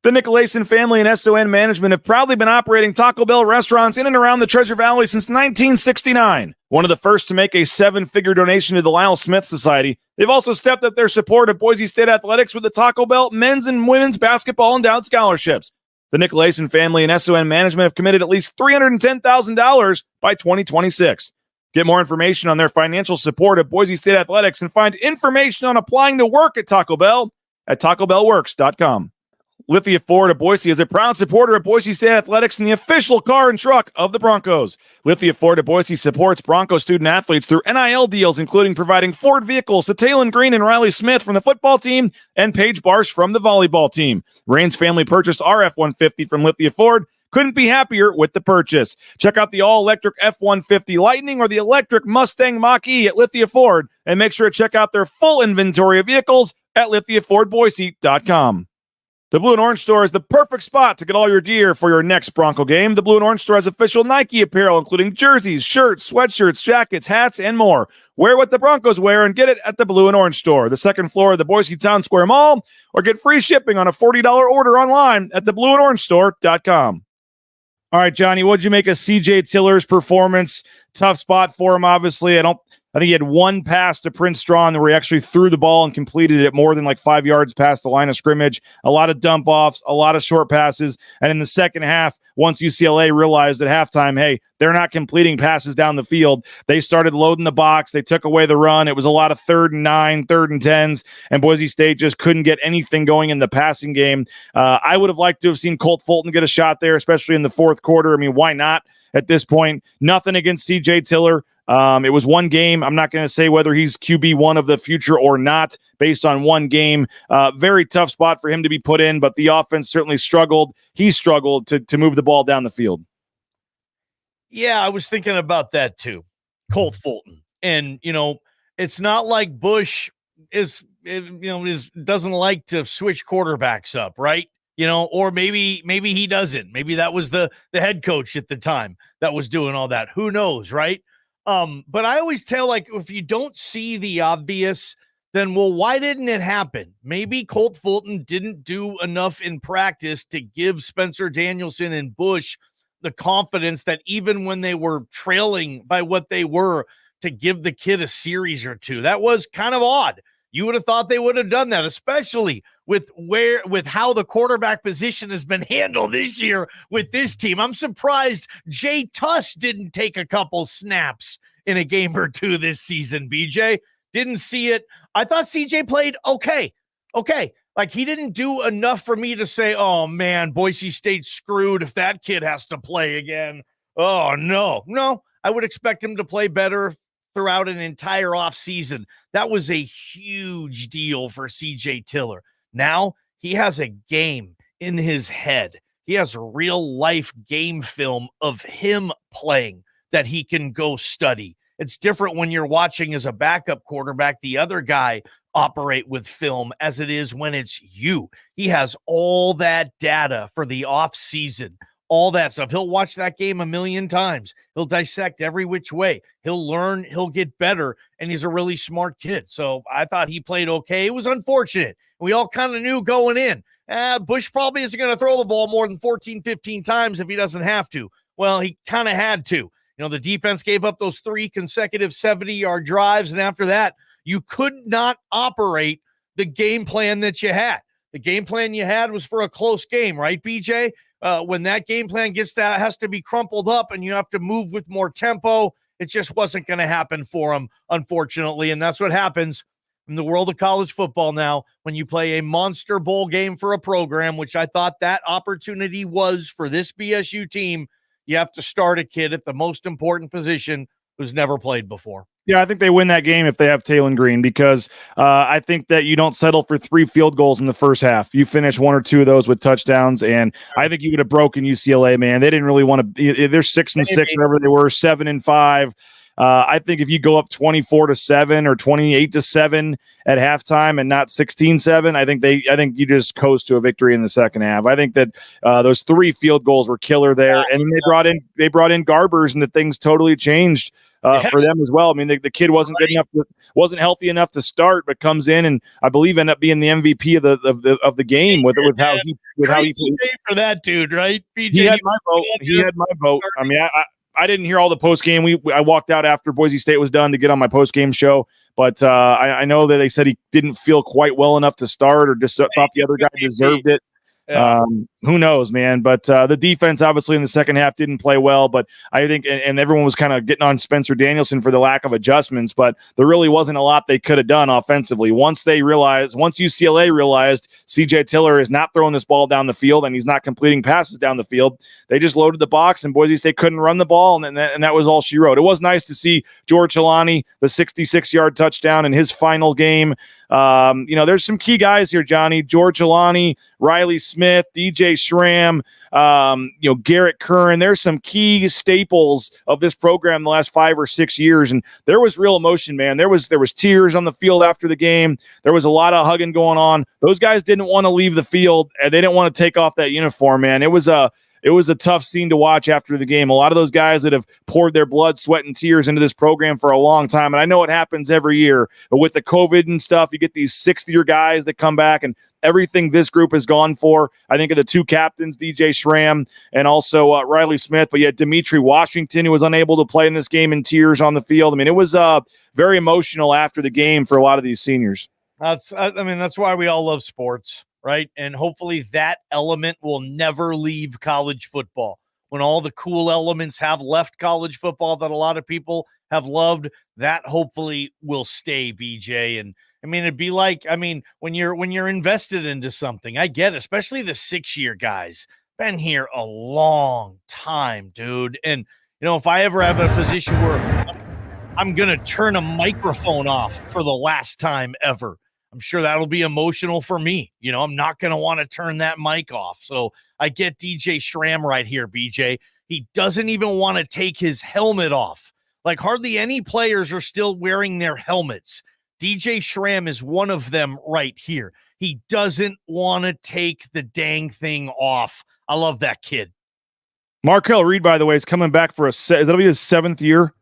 The Nicolason family and SON management have proudly been operating Taco Bell restaurants in and around the Treasure Valley since 1969. One of the first to make a 7-figure donation to the Lyle Smith Society, they've also stepped up their support of Boise State athletics with the Taco Bell men's and women's basketball endowed scholarships. The Nicolason family and SON management have committed at least $310,000 by 2026. Get more information on their financial support of Boise State athletics and find information on applying to work at Taco Bell at tacobellworks.com. Lithia Ford of Boise is a proud supporter of Boise State athletics and the official car and truck of the Broncos. Lithia Ford of Boise supports Bronco student athletes through NIL deals, including providing Ford vehicles to Taylon Green and Riley Smith from the football team and Paige Barsh from the volleyball team. Rain's family purchased our F-150 from Lithia Ford. Couldn't be happier with the purchase. Check out the all-electric F-150 Lightning or the electric Mustang Mach-E at Lithia Ford, and make sure to check out their full inventory of vehicles at lithiafordboise.com. The Blue and Orange Store is the perfect spot to get all your gear for your next Bronco game. The Blue and Orange Store has official Nike apparel, including jerseys, shirts, sweatshirts, jackets, hats, and more. Wear what the Broncos wear and get it at the Blue and Orange Store, the second floor of the Boise Town Square Mall, or get free shipping on a $40 order online at theblueandorangestore.com. All right, Johnny, what'd you make of CJ Tiller's performance? Tough spot for him, obviously. I think he had one pass to Prince Strong where he actually threw the ball and completed it more than like 5 yards past the line of scrimmage. A lot of dump offs, a lot of short passes. And in the second half, once UCLA realized at halftime, hey, they're not completing passes down the field, they started loading the box. They took away the run. It was a lot of 3rd and 9, 3rd and 10s, and Boise State just couldn't get anything going in the passing game. I would have liked to have seen Colt Fulton get a shot there, especially in the fourth quarter. I mean, why not at this point? Nothing against CJ Tiller. It was one game. I'm not going to say whether he's QB1 of the future or not based on one game. Very tough spot for him to be put in, but the offense certainly struggled. He struggled to move the ball down the field. Yeah, I was thinking about that too. Colt Fulton. And, it's not like Bush doesn't like to switch quarterbacks up, right? Or maybe he doesn't. Maybe that was the head coach at the time that was doing all that. Who knows, right? But I always tell, like, if you don't see the obvious, then, well, why didn't it happen? Maybe Colt Fulton didn't do enough in practice to give Spencer Danielson and Bush the confidence that even when they were trailing by what they were, to give the kid a series or two. That was kind of odd. You would have thought they would have done that, especially with how the quarterback position has been handled this year with this team. I'm surprised Jay Tuss didn't take a couple snaps in a game or two this season, BJ. Didn't see it. I thought CJ played okay. Like, he didn't do enough for me to say, oh, man, Boise State's screwed if that kid has to play again. Oh, no. I would expect him to play better throughout an entire offseason. That was a huge deal for CJ Tiller. Now he has a game in his head. He has a real life game film of him playing that he can go study. It's different when you're watching as a backup quarterback, the other guy operate with film, as it is when it's you. He has all that data for the off season, all that stuff. He'll watch that game a million times. He'll dissect every which way. He'll learn, he'll get better, and he's a really smart kid. So I thought he played okay. It was unfortunate. We all kind of knew going in, Bush probably isn't going to throw the ball more than 14, 15 times if he doesn't have to. Well, he kind of had to. The defense gave up those 3 consecutive 70-yard drives, and after that, you could not operate the game plan that you had. The game plan you had was for a close game, right, BJ? When that game plan has to be crumpled up and you have to move with more tempo, it just wasn't going to happen for them, unfortunately, and that's what happens in the world of college football now when you play a monster bowl game for a program, which I thought that opportunity was for this BSU team. You have to start a kid at the most important position who's never played before. Yeah, I think they win that game if they have Taylon Green, because I think that you don't settle for 3 field goals in the first half. You finish 1 or 2 of those with touchdowns, and I think you would have broken UCLA, man. They didn't really want to – they're 6-6, whatever they were, 7-5. I think if you go up 24-7 or 28-7 at halftime and not 16-7, I think you just coast to a victory in the second half. I think that those 3 field goals were killer there, and then they brought in Garbers, and the things totally changed for them as well. I mean, the kid wasn't good enough, wasn't healthy enough to start, but comes in and I believe end up being the MVP of the game with how he played for that dude, right? BJ, he had my vote. He had my vote. I mean, I didn't hear all the post game. I walked out after Boise State was done to get on my post game show, but I know that they said he didn't feel quite well enough to start, or just thought the other guy deserved it. Yeah. Who knows, man? But the defense, obviously, in the second half didn't play well. But I think, and everyone was kind of getting on Spencer Danielson for the lack of adjustments. But there really wasn't a lot they could have done offensively. Once UCLA realized CJ Tiller is not throwing this ball down the field and he's not completing passes down the field, they just loaded the box, and Boise State couldn't run the ball, and that was all she wrote. It was nice to see George Jelani, the 66-yard touchdown in his final game. There's some key guys here, Johnny. George Jelani, Riley Smith, DJ Schramm, Garrett Curran. There's some key staples of this program the last 5 or 6 years, and there was real emotion, man. There was tears on the field after the game. There was a lot of hugging going on. Those guys didn't want to leave the field, and they didn't want to take off that uniform, man. It was a tough scene to watch after the game. A lot of those guys that have poured their blood, sweat, and tears into this program for a long time, and I know it happens every year, but with the COVID and stuff, you get these 6th-year guys that come back, and everything this group has gone for. I think of the 2 captains, DJ Schramm and also Riley Smith, but yet Dimitri Washington, who was unable to play in this game, in tears on the field. I mean, it was very emotional after the game for a lot of these seniors. That's why we all love sports. Right. And hopefully that element will never leave college football. When all the cool elements have left college football that a lot of people have loved, that hopefully will stay, BJ. And it'd be like, when you're invested into something, I get it, especially the 6-year guys, been here a long time, dude. And, if I ever have a position where I'm going to turn a microphone off for the last time ever, I'm sure that'll be emotional for me. I'm not going to want to turn that mic off. So I get DJ Schramm right here, BJ. He doesn't even want to take his helmet off. Like, hardly any players are still wearing their helmets. DJ Schramm is one of them right here. He doesn't want to take the dang thing off. I love that kid. Markel Reed, by the way, is coming back for that'll be his 7th year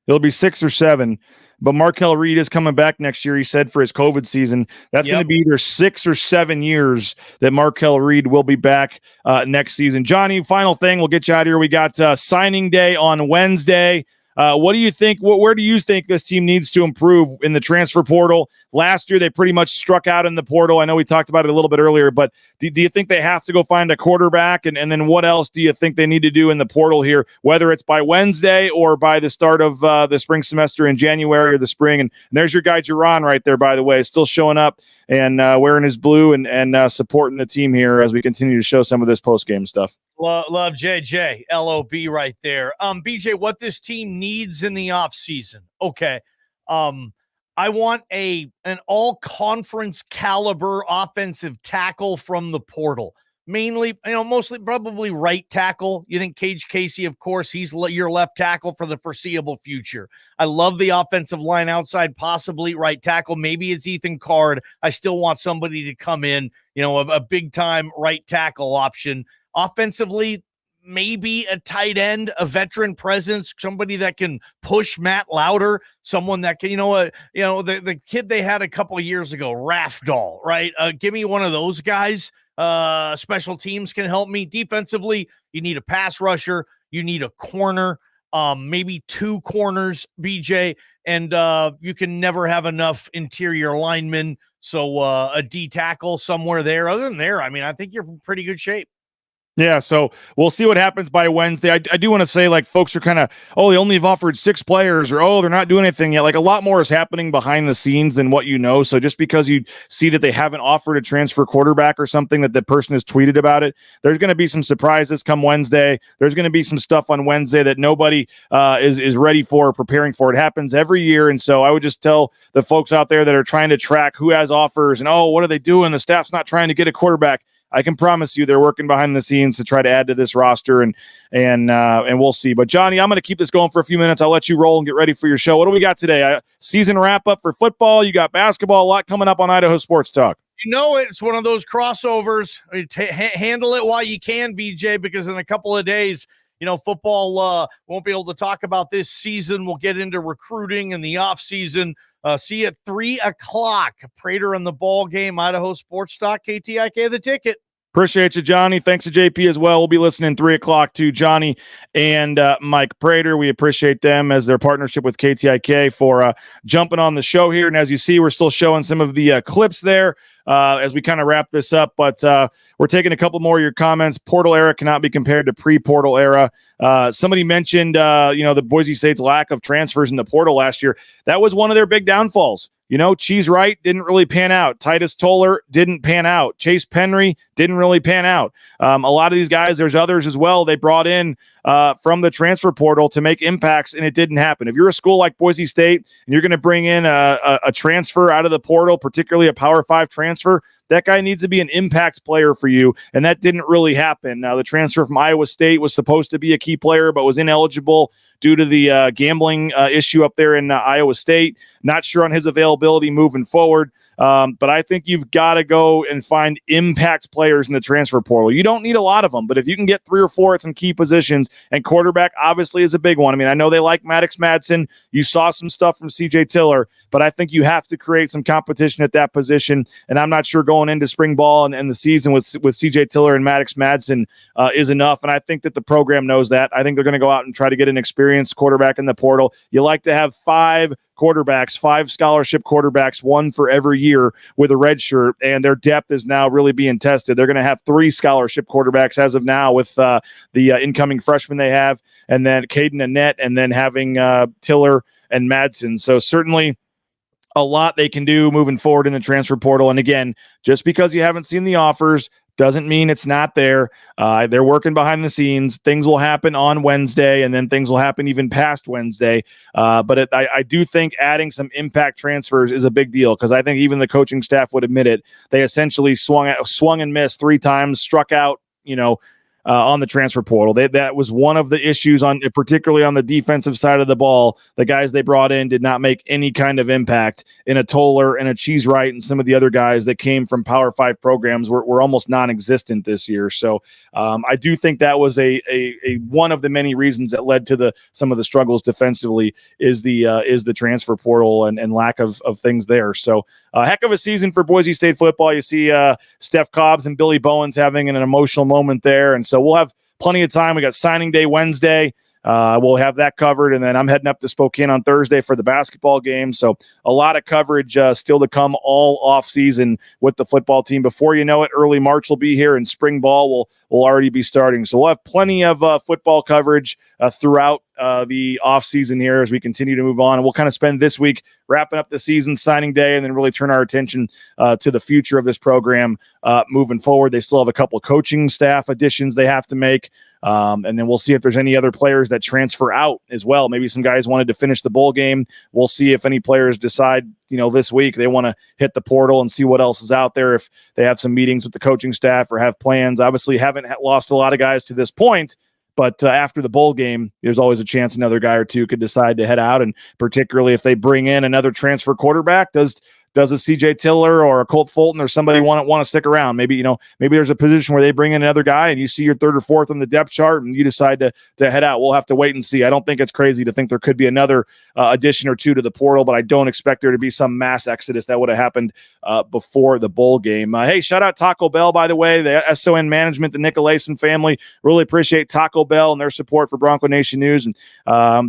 It'll be 6 or 7. But Markel Reed is coming back next year, he said, for his COVID season. That's going to be either 6 or 7 years that Markel Reed will be back next season. Johnny, final thing. We'll get you out of here. We got signing day on Wednesday. What do you think? Where do you think this team needs to improve in the transfer portal? Last year, they pretty much struck out in the portal. I know we talked about it a little bit earlier, but do you think they have to go find a quarterback? And then what else do you think they need to do in the portal here, whether it's by Wednesday or by the start of the spring semester in January or the spring? And there's your guy, Jerron, right there, by the way, still showing up and wearing his blue and supporting the team here as we continue to show some of this post-game stuff. Love JJ, LOB right there. BJ, what this team needs in the offseason. Okay. I want an all-conference caliber offensive tackle from the portal. Mainly, mostly probably right tackle. You think Cage Casey, of course, he's your left tackle for the foreseeable future. I love the offensive line outside, possibly right tackle. Maybe it's Ethan Card. I still want somebody to come in, a big-time right tackle option. Offensively, maybe a tight end, a veteran presence, somebody that can push Matt Lauder, someone that can, the kid they had a couple of years ago, Rafdahl, right? Give me one of those guys. Special teams can help me. Defensively, you need a pass rusher, you need a corner, maybe 2 corners, BJ, and you can never have enough interior linemen. So a D tackle somewhere there. Other than there, I think you're in pretty good shape. Yeah, so we'll see what happens by Wednesday. I do want to say, folks are kind of, they only have offered 6 players, or, they're not doing anything yet. A lot more is happening behind the scenes than what you know. So just because you see that they haven't offered a transfer quarterback or something, that the person has tweeted about it, there's going to be some surprises come Wednesday. There's going to be some stuff on Wednesday that nobody is ready for or preparing for. It happens every year. And so I would just tell the folks out there that are trying to track who has offers and, what are they doing? The staff's not trying to get a quarterback. I can promise you they're working behind the scenes to try to add to this roster, and we'll see. But, Johnny, I'm going to keep this going for a few minutes. I'll let you roll and get ready for your show. What do we got today? Season wrap-up for football. You got basketball, a lot coming up on Idaho Sports Talk. It's one of those crossovers. Handle it while you can, BJ, because in a couple of days, football won't be able to talk about this season. We'll get into recruiting and the offseason. See you at 3 o'clock. Prater in the ball game, Idaho Sports Talk, KTIK, the ticket. Appreciate you, Johnny. Thanks to JP as well. We'll be listening 3 o'clock to Johnny and Mike Prater. We appreciate them as their partnership with KTIK for jumping on the show here. And as you see, we're still showing some of the clips there as we kind of wrap this up. But we're taking a couple more of your comments. Portal era cannot be compared to pre-portal era. Somebody mentioned, the Boise State's lack of transfers in the portal last year. That was one of their big downfalls. Cheese Wright didn't really pan out. Titus Toller didn't pan out. Chase Penry didn't really pan out. A lot of these guys, there's others as well, they brought in from the transfer portal to make impacts, and it didn't happen. If you're a school like Boise State and you're going to bring in a transfer out of the portal, particularly a Power 5 transfer, that guy needs to be an impact player for you, and that didn't really happen. Now, the transfer from Iowa State was supposed to be a key player, but was ineligible due to the gambling issue up there in Iowa State. Not sure on his availability moving forward. But I think you've got to go and find impact players in the transfer portal. You don't need a lot of them, but if you can get 3 or 4 at some key positions, and quarterback obviously is a big one. I know they like Maddox Madsen. You saw some stuff from CJ Tiller, but I think you have to create some competition at that position. And I'm not sure going into spring ball and the season with CJ Tiller and Maddox Madsen is enough. And I think that the program knows that. I think they're going to go out and try to get an experienced quarterback in the portal. You like to have 5 quarterbacks, 5 scholarship quarterbacks, 1 for every year with a red shirt, and their depth is now really being tested. They're going to have 3 scholarship quarterbacks as of now with the incoming freshmen they have, and then Caden Annette, and then having Tiller and Madsen. So certainly a lot they can do moving forward in the transfer portal. And again, just because you haven't seen the offers doesn't mean it's not there. They're working behind the scenes. Things will happen on Wednesday, and then things will happen even past Wednesday. But I do think adding some impact transfers is a big deal, because I think even the coaching staff would admit it. They essentially swung and missed 3 times, struck out, on the transfer portal. That was one of the issues, particularly on the defensive side of the ball. The guys they brought in did not make any kind of impact. In a Toller and a Cheesewright and some of the other guys that came from Power 5 programs were almost non-existent this year. So I do think that was a one of the many reasons that led to some of the struggles defensively is the transfer portal and lack of things there. So a heck of a season for Boise State football. You see Steph Cobbs and Billy Bowens having an emotional moment there. And so we'll have plenty of time. We got signing day Wednesday. We'll have that covered, and then I'm heading up to Spokane on Thursday for the basketball game. So a lot of coverage still to come all off season with the football team. Before you know it, early March will be here, and spring ball will already be starting. So we'll have plenty of football coverage throughout the off season here as we continue to move on. And we'll kind of spend this week wrapping up the season, signing day, and then really turn our attention to the future of this program moving forward. They still have a couple coaching staff additions they have to make. And then we'll see if there's any other players that transfer out as well. Maybe some guys wanted to finish the bowl game. We'll see if any players decide, this week they want to hit the portal and see what else is out there. If they have some meetings with the coaching staff or have plans, obviously haven't lost a lot of guys to this point. But after the bowl game, there's always a chance another guy or two could decide to head out. And particularly if they bring in another transfer quarterback, does a CJ Tiller or a Colt Fulton or somebody want to stick around? Maybe there's a position where they bring in another guy and you see your third or fourth on the depth chart and you decide to head out. We'll have to wait and see. I don't think it's crazy to think there could be another addition or two to the portal, but I don't expect there to be some mass exodus that would have happened before the bowl game. Hey, shout out Taco Bell, by the way, the SON management, the Nicolason family. Really appreciate Taco Bell and their support for Bronco Nation News. And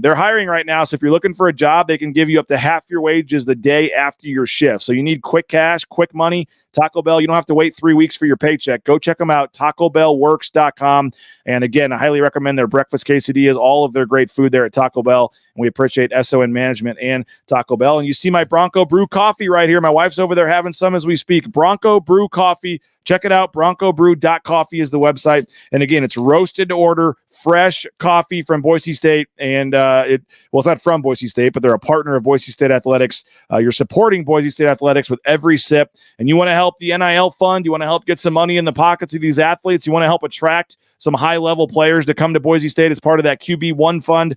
they're hiring right now, so if you're looking for a job, they can give you up to half your wages the day after your shift. So you need quick cash, quick money. Taco Bell, you don't have to wait 3 weeks for your paycheck. Go check them out, TacoBellWorks.com. And again, I highly recommend their breakfast quesadillas, all of their great food there at Taco Bell. And we appreciate SON Management and Taco Bell. And you see my Bronco Brew coffee right here. My wife's over there having some as we speak. Bronco Brew coffee. Check it out. BroncoBrew.coffee is the website. And again, it's roasted to order, fresh coffee from Boise State. And it's not from Boise State, but they're a partner of Boise State Athletics. You're supporting Boise State Athletics with every sip. And you want to help the NIL fund. You want to help get some money in the pockets of these athletes. You want to help attract some high-level players to come to Boise State as part of that QB1 fund.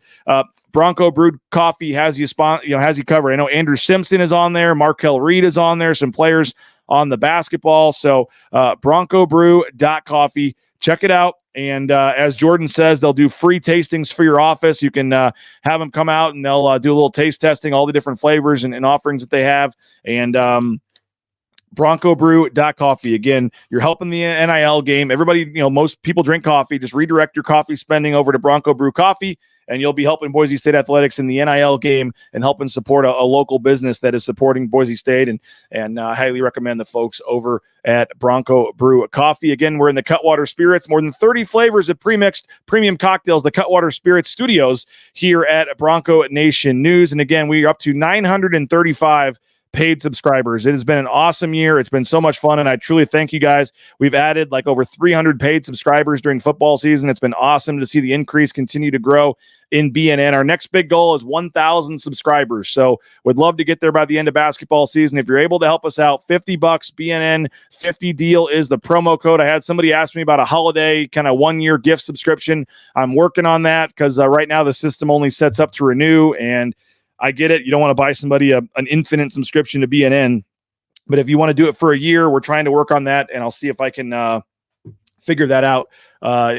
Bronco Brewed Coffee has you covered. I know Andrew Simpson is on there. Markel Reed is on there. Some players on the basketball. So BroncoBrew.coffee. Check it out. And as Jordan says, they'll do free tastings for your office. You can have them come out and they'll do a little taste testing, all the different flavors and offerings that they have. And BroncoBrew.coffee. Again, you're helping the NIL game. Everybody, most people drink coffee. Just redirect your coffee spending over to Bronco Brew Coffee, and you'll be helping Boise State Athletics in the NIL game and helping support a local business that is supporting Boise State. And I highly recommend the folks over at Bronco Brew Coffee. Again, we're in the Cutwater Spirits, more than 30 flavors of pre-mixed premium cocktails, the Cutwater Spirits Studios here at Bronco Nation News. And again, we are up to 935 paid subscribers. It has been an awesome year. It's been so much fun, and I truly thank you guys. We've added like over 300 paid subscribers during football season. It's been awesome to see the increase continue to grow in BNN. Our next big goal is 1,000 subscribers. So would love to get there by the end of basketball season. If you're able to help us out, $50 BNN 50 deal is the promo code. I had somebody ask me about a holiday kind of 1-year gift subscription. I'm working on that because right now the system only sets up to renew, and I get it. You don't want to buy somebody an infinite subscription to BNN. But if you want to do it for a year, we're trying to work on that, and I'll see if I can figure that out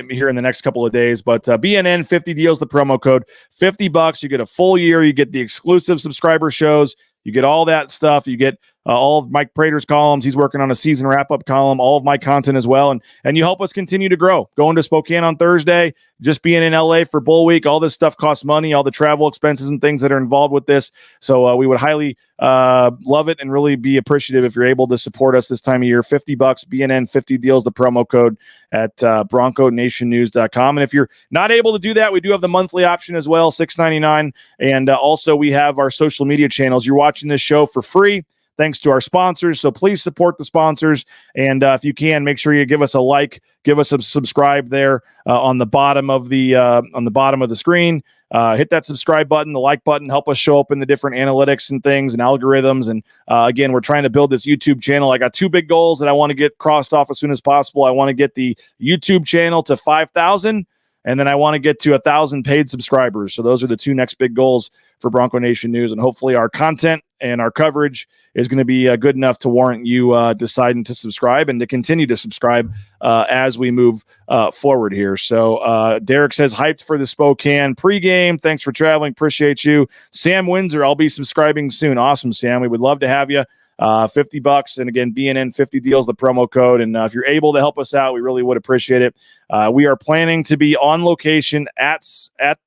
here in the next couple of days. But BNN 50 deals, the promo code, $50. You get a full year. You get the exclusive subscriber shows. You get all that stuff. You get all of Mike Prater's columns. He's working on a season wrap-up column, all of my content as well. And you help us continue to grow. Going to Spokane on Thursday, just being in LA for Bull Week, all this stuff costs money, all the travel expenses and things that are involved with this. So we would highly love it and really be appreciative if you're able to support us this time of year. $50, BNN 50 deals, the promo code at BroncoNationNews.com. And if you're not able to do that, we do have the monthly option as well, $6.99. And also we have our social media channels. You're watching this show for free. thanks to our sponsors. So please support the sponsors. And if you can, make sure you give us a like, give us a subscribe there on the bottom of the screen. Hit that subscribe button, the like button, help us show up in the different analytics and things and algorithms. And again, we're trying to build this YouTube channel. I got 2 big goals that I want to get crossed off as soon as possible. I want to get the YouTube channel to 5,000, and then I want to get to 1,000 paid subscribers. So those are the 2 next big goals for Bronco Nation News. And hopefully our content and our coverage is going to be good enough to warrant you deciding to subscribe and to continue to subscribe as we move forward here. So Derek says, hyped for the Spokane pregame. Thanks for traveling. Appreciate you. Sam Windsor, I'll be subscribing soon. Awesome, Sam. We would love to have you. $50, and again, BNN 50 deals, the promo code. And if you're able to help us out, we really would appreciate it. We are planning to be on location at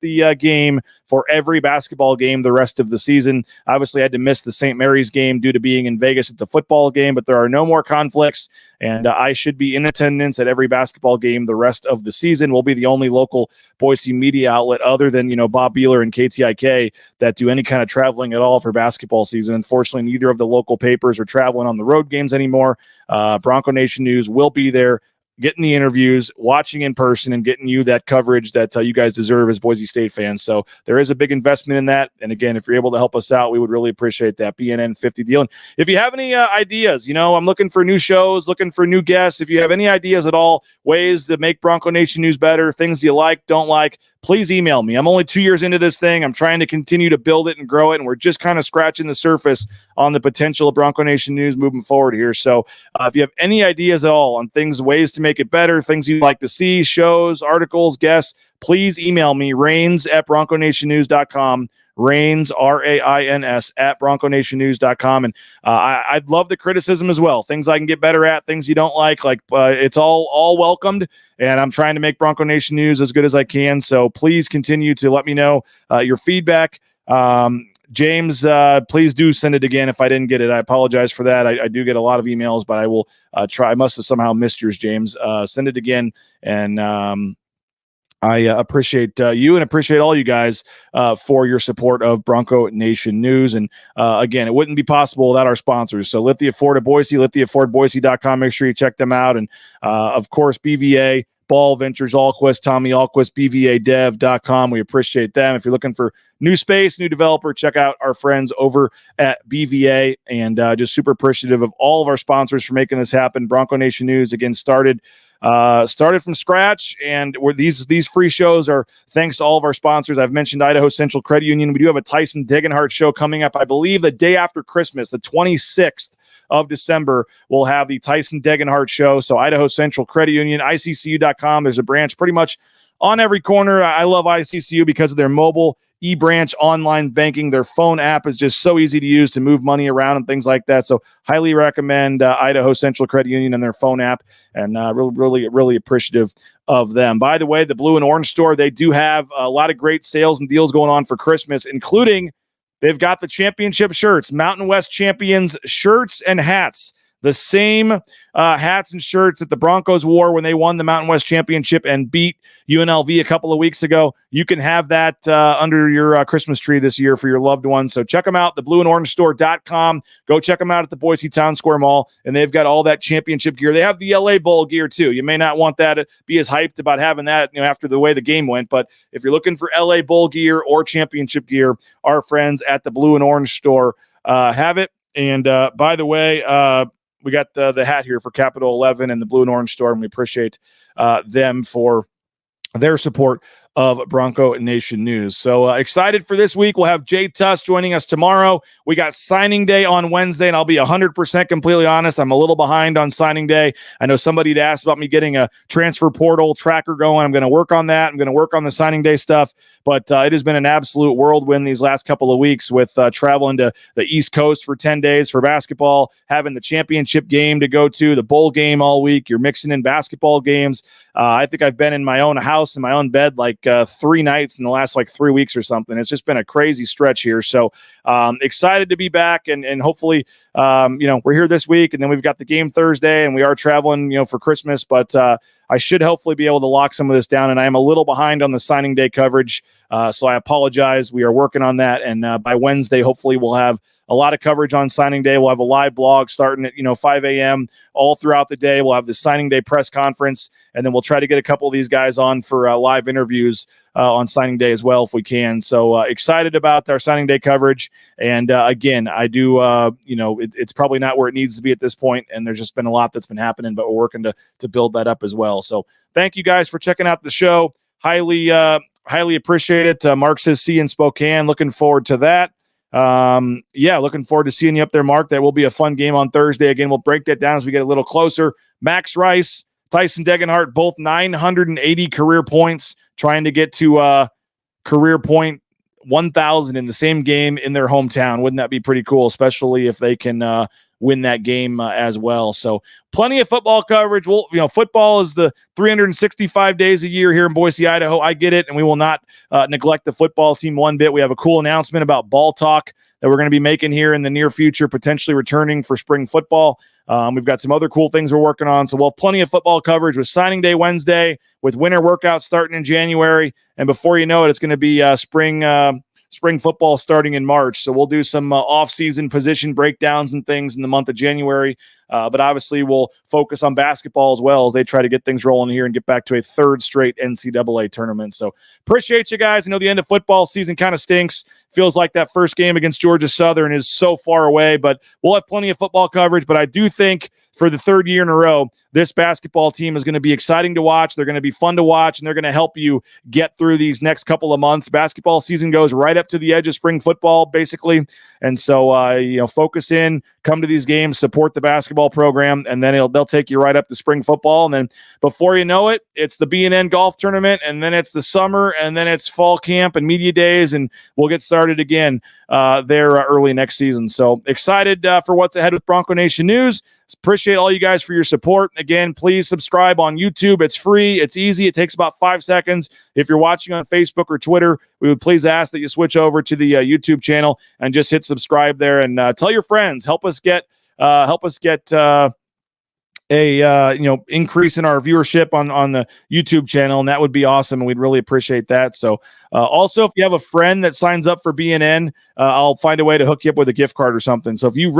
the game for every basketball game the rest of the season. Obviously, I had to miss the St. Mary's game due to being in Vegas at the football game, but there are no more conflicts, and I should be in attendance at every basketball game the rest of the season. We'll be the only local Boise media outlet other than, Bob Beeler and KTIK that do any kind of traveling at all for basketball season. Unfortunately, neither of the local papers are traveling on the road games anymore. Bronco Nation News will be there, getting the interviews, watching in person, and getting you that coverage that you guys deserve as Boise State fans. So there is a big investment in that. And again, if you're able to help us out, we would really appreciate that. BNN 50 deal. And if you have any ideas, I'm looking for new shows, looking for new guests. If you have any ideas at all, ways to make Bronco Nation News better, things you like, don't like, please email me. I'm only 2 years into this thing. I'm trying to continue to build it and grow it, and we're just kind of scratching the surface on the potential of Bronco Nation News moving forward here. So if you have any ideas at all on things, ways to make it better, things you'd like to see, shows, articles, guests, please email me, rains@bronconationnews.com. Rains, RAINS, @bronconationnews.com. And I'd love the criticism as well. Things I can get better at, things you don't like it's all welcomed. And I'm trying to make Bronco Nation News as good as I can. So please continue to let me know your feedback. James, please do send it again if I didn't get it. I apologize for that. I do get a lot of emails, but I will try. I must have somehow missed yours, James. Send it again. And I appreciate you and appreciate all you guys for your support of Bronco Nation News. And again, it wouldn't be possible without our sponsors. So Lithia Ford of Boise, lithiafordboise.com. Make sure you check them out. And of course, BVA, Ball Ventures, Alquist, Tommy Alquist, BVAdev.com. We appreciate them. If you're looking for new space, new developer, check out our friends over at BVA. And just super appreciative of all of our sponsors for making this happen. Bronco Nation News, again, started from scratch, and these free shows are thanks to all of our sponsors. I've mentioned Idaho Central Credit Union. We do have a Tyson Degenhart show coming up, I believe, the day after Christmas, the 26th of December. We'll have the Tyson Degenhart show. So Idaho Central Credit Union, ICCU.com. There's a branch pretty much on every corner. I love ICCU because of their mobile e-branch online banking. Their phone app is just so easy to use to move money around and things like that. So highly recommend Idaho Central Credit Union and their phone app, and really appreciative of them. By the way, the Blue and Orange store, they do have a lot of great sales and deals going on for Christmas, including they've got the championship shirts, Mountain West Champions shirts and hats. The same hats and shirts that the Broncos wore when they won the Mountain West Championship and beat UNLV a couple of weeks ago. You can have that under your Christmas tree this year for your loved ones. So check them out, theblueandorangestore.com. Go check them out at the Boise Town Square Mall, and they've got all that championship gear. They have the LA Bowl gear too. You may not want that to be as hyped about having that, after the way the game went, but if you're looking for LA Bowl gear or championship gear, our friends at the Blue and Orange store have it. And by the way, we got the hat here for Capital 11 and the Blue and Orange store, and we appreciate them for their support of Bronco Nation News. So excited for this week. We'll have Jay Tuss joining us tomorrow. We got signing day on Wednesday, and I'll be 100% completely honest. I'm a little behind on signing day. I know somebody had asked about me getting a transfer portal tracker going. I'm going to work on that. I'm going to work on the signing day stuff, but it has been an absolute whirlwind these last couple of weeks with traveling to the East Coast for 10 days for basketball, having the championship game to go to, the bowl game all week. You're mixing in basketball games. I think I've been in my own house, in my own bed, 3 nights in the last 3 weeks or something. It's just been a crazy stretch here. So excited to be back, and hopefully, we're here this week, and then we've got the game Thursday, and we are traveling, for Christmas, but I should hopefully be able to lock some of this down, and I am a little behind on the signing day coverage. So I apologize. We are working on that. And by Wednesday, hopefully we'll have a lot of coverage on signing day. We'll have a live blog starting at 5 a.m. all throughout the day. We'll have the signing day press conference, and then we'll try to get a couple of these guys on for live interviews on signing day as well if we can. So excited about our signing day coverage. And again, I do, it's probably not where it needs to be at this point, and there's just been a lot that's been happening, but we're working to build that up as well. So thank you guys for checking out the show. Highly appreciate it. Mark says, see you in Spokane. Looking forward to that. Looking forward to seeing you up there, Mark. That will be a fun game on Thursday. Again, we'll break that down as we get a little closer. Max Rice, Tyson Degenhart, both 980 career points, trying to get to career point 1,000 in the same game in their hometown. Wouldn't that be pretty cool, especially if they can win that game as well? So plenty of football coverage. Football is the 365 days a year here in Boise, Idaho. I get it, and we will not neglect the football team one bit. We have a cool announcement about Ball Talk that we're going to be making here in the near future, potentially returning for spring football. We've got some other cool things we're working on. So we'll have plenty of football coverage with signing day Wednesday, with winter workouts starting in January. And before you know it, it's going to be spring football starting in March. So we'll do some off-season position breakdowns and things in the month of January. But obviously we'll focus on basketball as well as they try to get things rolling here and get back to a third straight NCAA tournament. So appreciate you guys. I know the end of football season kind of stinks. Feels like that first game against Georgia Southern is so far away, but we'll have plenty of football coverage. But I do think for the third year in a row, this basketball team is going to be exciting to watch. They're going to be fun to watch, and they're going to help you get through these next couple of months. Basketball season goes right up to the edge of spring football, basically. And so, focus in, come to these games, support the basketball program, and then they'll take you right up to spring football. And then before you know it, it's the B&N golf tournament, and then it's the summer, and then it's fall camp and media days, and we'll get started again there early next season. So excited for what's ahead with Bronco Nation News. Appreciate all you guys for your support. Again, please subscribe on YouTube. It's free. It's easy. It takes about 5 seconds. If you're watching on Facebook or Twitter, we would please ask that you switch over to the YouTube channel and just hit subscribe there, and tell your friends. Help us get increase in our viewership on the YouTube channel, and that would be awesome, and we'd really appreciate that. So also, if you have a friend that signs up for BNN, I'll find a way to hook you up with a gift card or something. So if you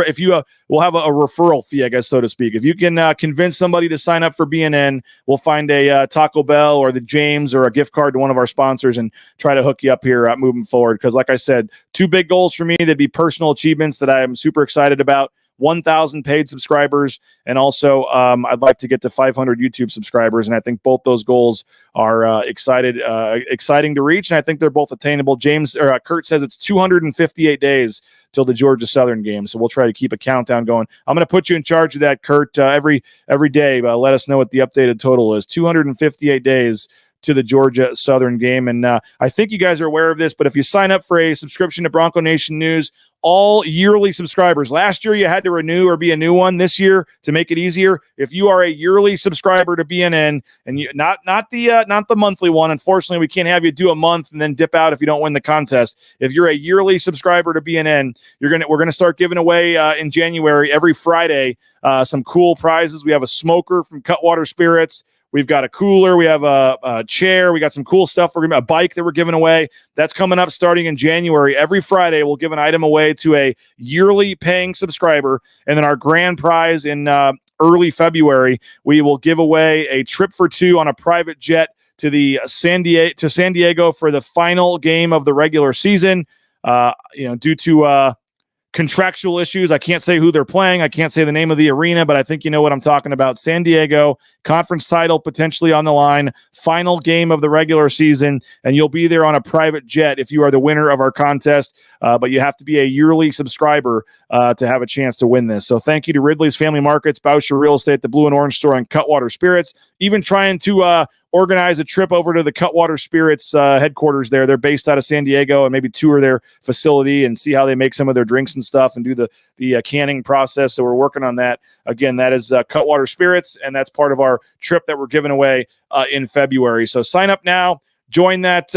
we'll have a referral fee, I guess, so to speak. If you can convince somebody to sign up for BNN, we'll find a Taco Bell or the James or a gift card to one of our sponsors and try to hook you up here moving forward. Because like I said, 2 big goals for me. They'd be personal achievements that I am super excited about. 1,000 paid subscribers, and also I'd like to get to 500 YouTube subscribers, and I think both those goals are exciting to reach, and I think they're both attainable. Kurt says it's 258 days till the Georgia Southern game, so we'll try to keep a countdown going. I'm going to put you in charge of that, Kurt, every day. Let us know what the updated total is. 258 days to the Georgia Southern game. And I think you guys are aware of this, but if you sign up for a subscription to Bronco Nation News, all yearly subscribers, last year you had to renew or be a new one. This year, to make it easier, if you are a yearly subscriber to BNN, and you not the monthly one, unfortunately we can't have you do a month and then dip out if you don't win the contest. If you're a yearly subscriber to BNN, we're gonna start giving away in January every Friday some cool prizes. We have a smoker from Cutwater Spirits. We've got a cooler. We have a chair. We got some cool stuff. We're giving a bike that we're giving away. That's coming up starting in January. Every Friday, we'll give an item away to a yearly paying subscriber. And then our grand prize in early February, we will give away a trip for 2 on a private jet to San Diego for the final game of the regular season. Due to contractual issues, I can't say who they're playing. I can't say the name of the arena, but I think you know what I'm talking about. San Diego, conference title potentially on the line, final game of the regular season, and you'll be there on a private jet if you are the winner of our contest. But you have to be a yearly subscriber to have a chance to win this. So thank you to Ridley's Family Markets, Bauscher Real Estate, the Blue and Orange Store, and Cutwater Spirits. Even trying to organize a trip over to the Cutwater Spirits headquarters there. They're based out of San Diego, and maybe tour their facility and see how they make some of their drinks and stuff and do the canning process. So we're working on that. Again, that is Cutwater Spirits, and that's part of our trip that we're giving away in February. So sign up now, join that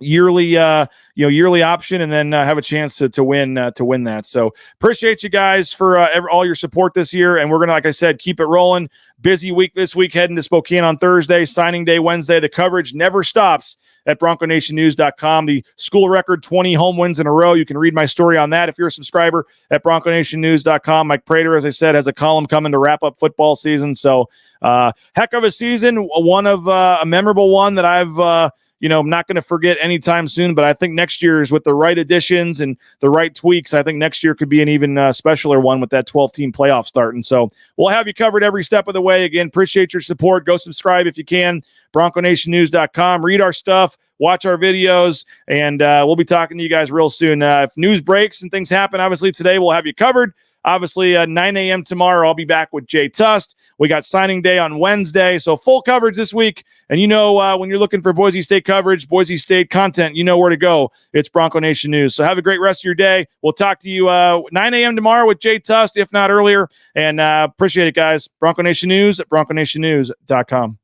yearly option, and then have a chance to win that. So appreciate you guys for all your support this year, and we're gonna, like I said, keep it rolling. Busy week this week, heading to Spokane on Thursday, signing day Wednesday. The coverage never stops at BroncoNationNews.com. The school record 20 home wins in a row. You can read my story on that if you're a subscriber at BroncoNationNews.com. Mike Prater, as I said, has a column coming to wrap up football season. So heck of a season, one of a memorable one that I've I'm not going to forget anytime soon, but I think next year's, with the right additions and the right tweaks, I think next year could be an even specialer one with that 12-team playoff starting. So we'll have you covered every step of the way. Again, appreciate your support. Go subscribe if you can. BroncoNationNews.com. Read our stuff, watch our videos, and we'll be talking to you guys real soon. If news breaks and things happen, obviously today we'll have you covered. Obviously, 9 a.m. tomorrow, I'll be back with Jay Tust. We got signing day on Wednesday, so full coverage this week. And when you're looking for Boise State coverage, Boise State content, you know where to go. It's Bronco Nation News. So have a great rest of your day. We'll talk to you 9 a.m. tomorrow with Jay Tust, if not earlier. And appreciate it, guys. Bronco Nation News at BroncoNationNews.com.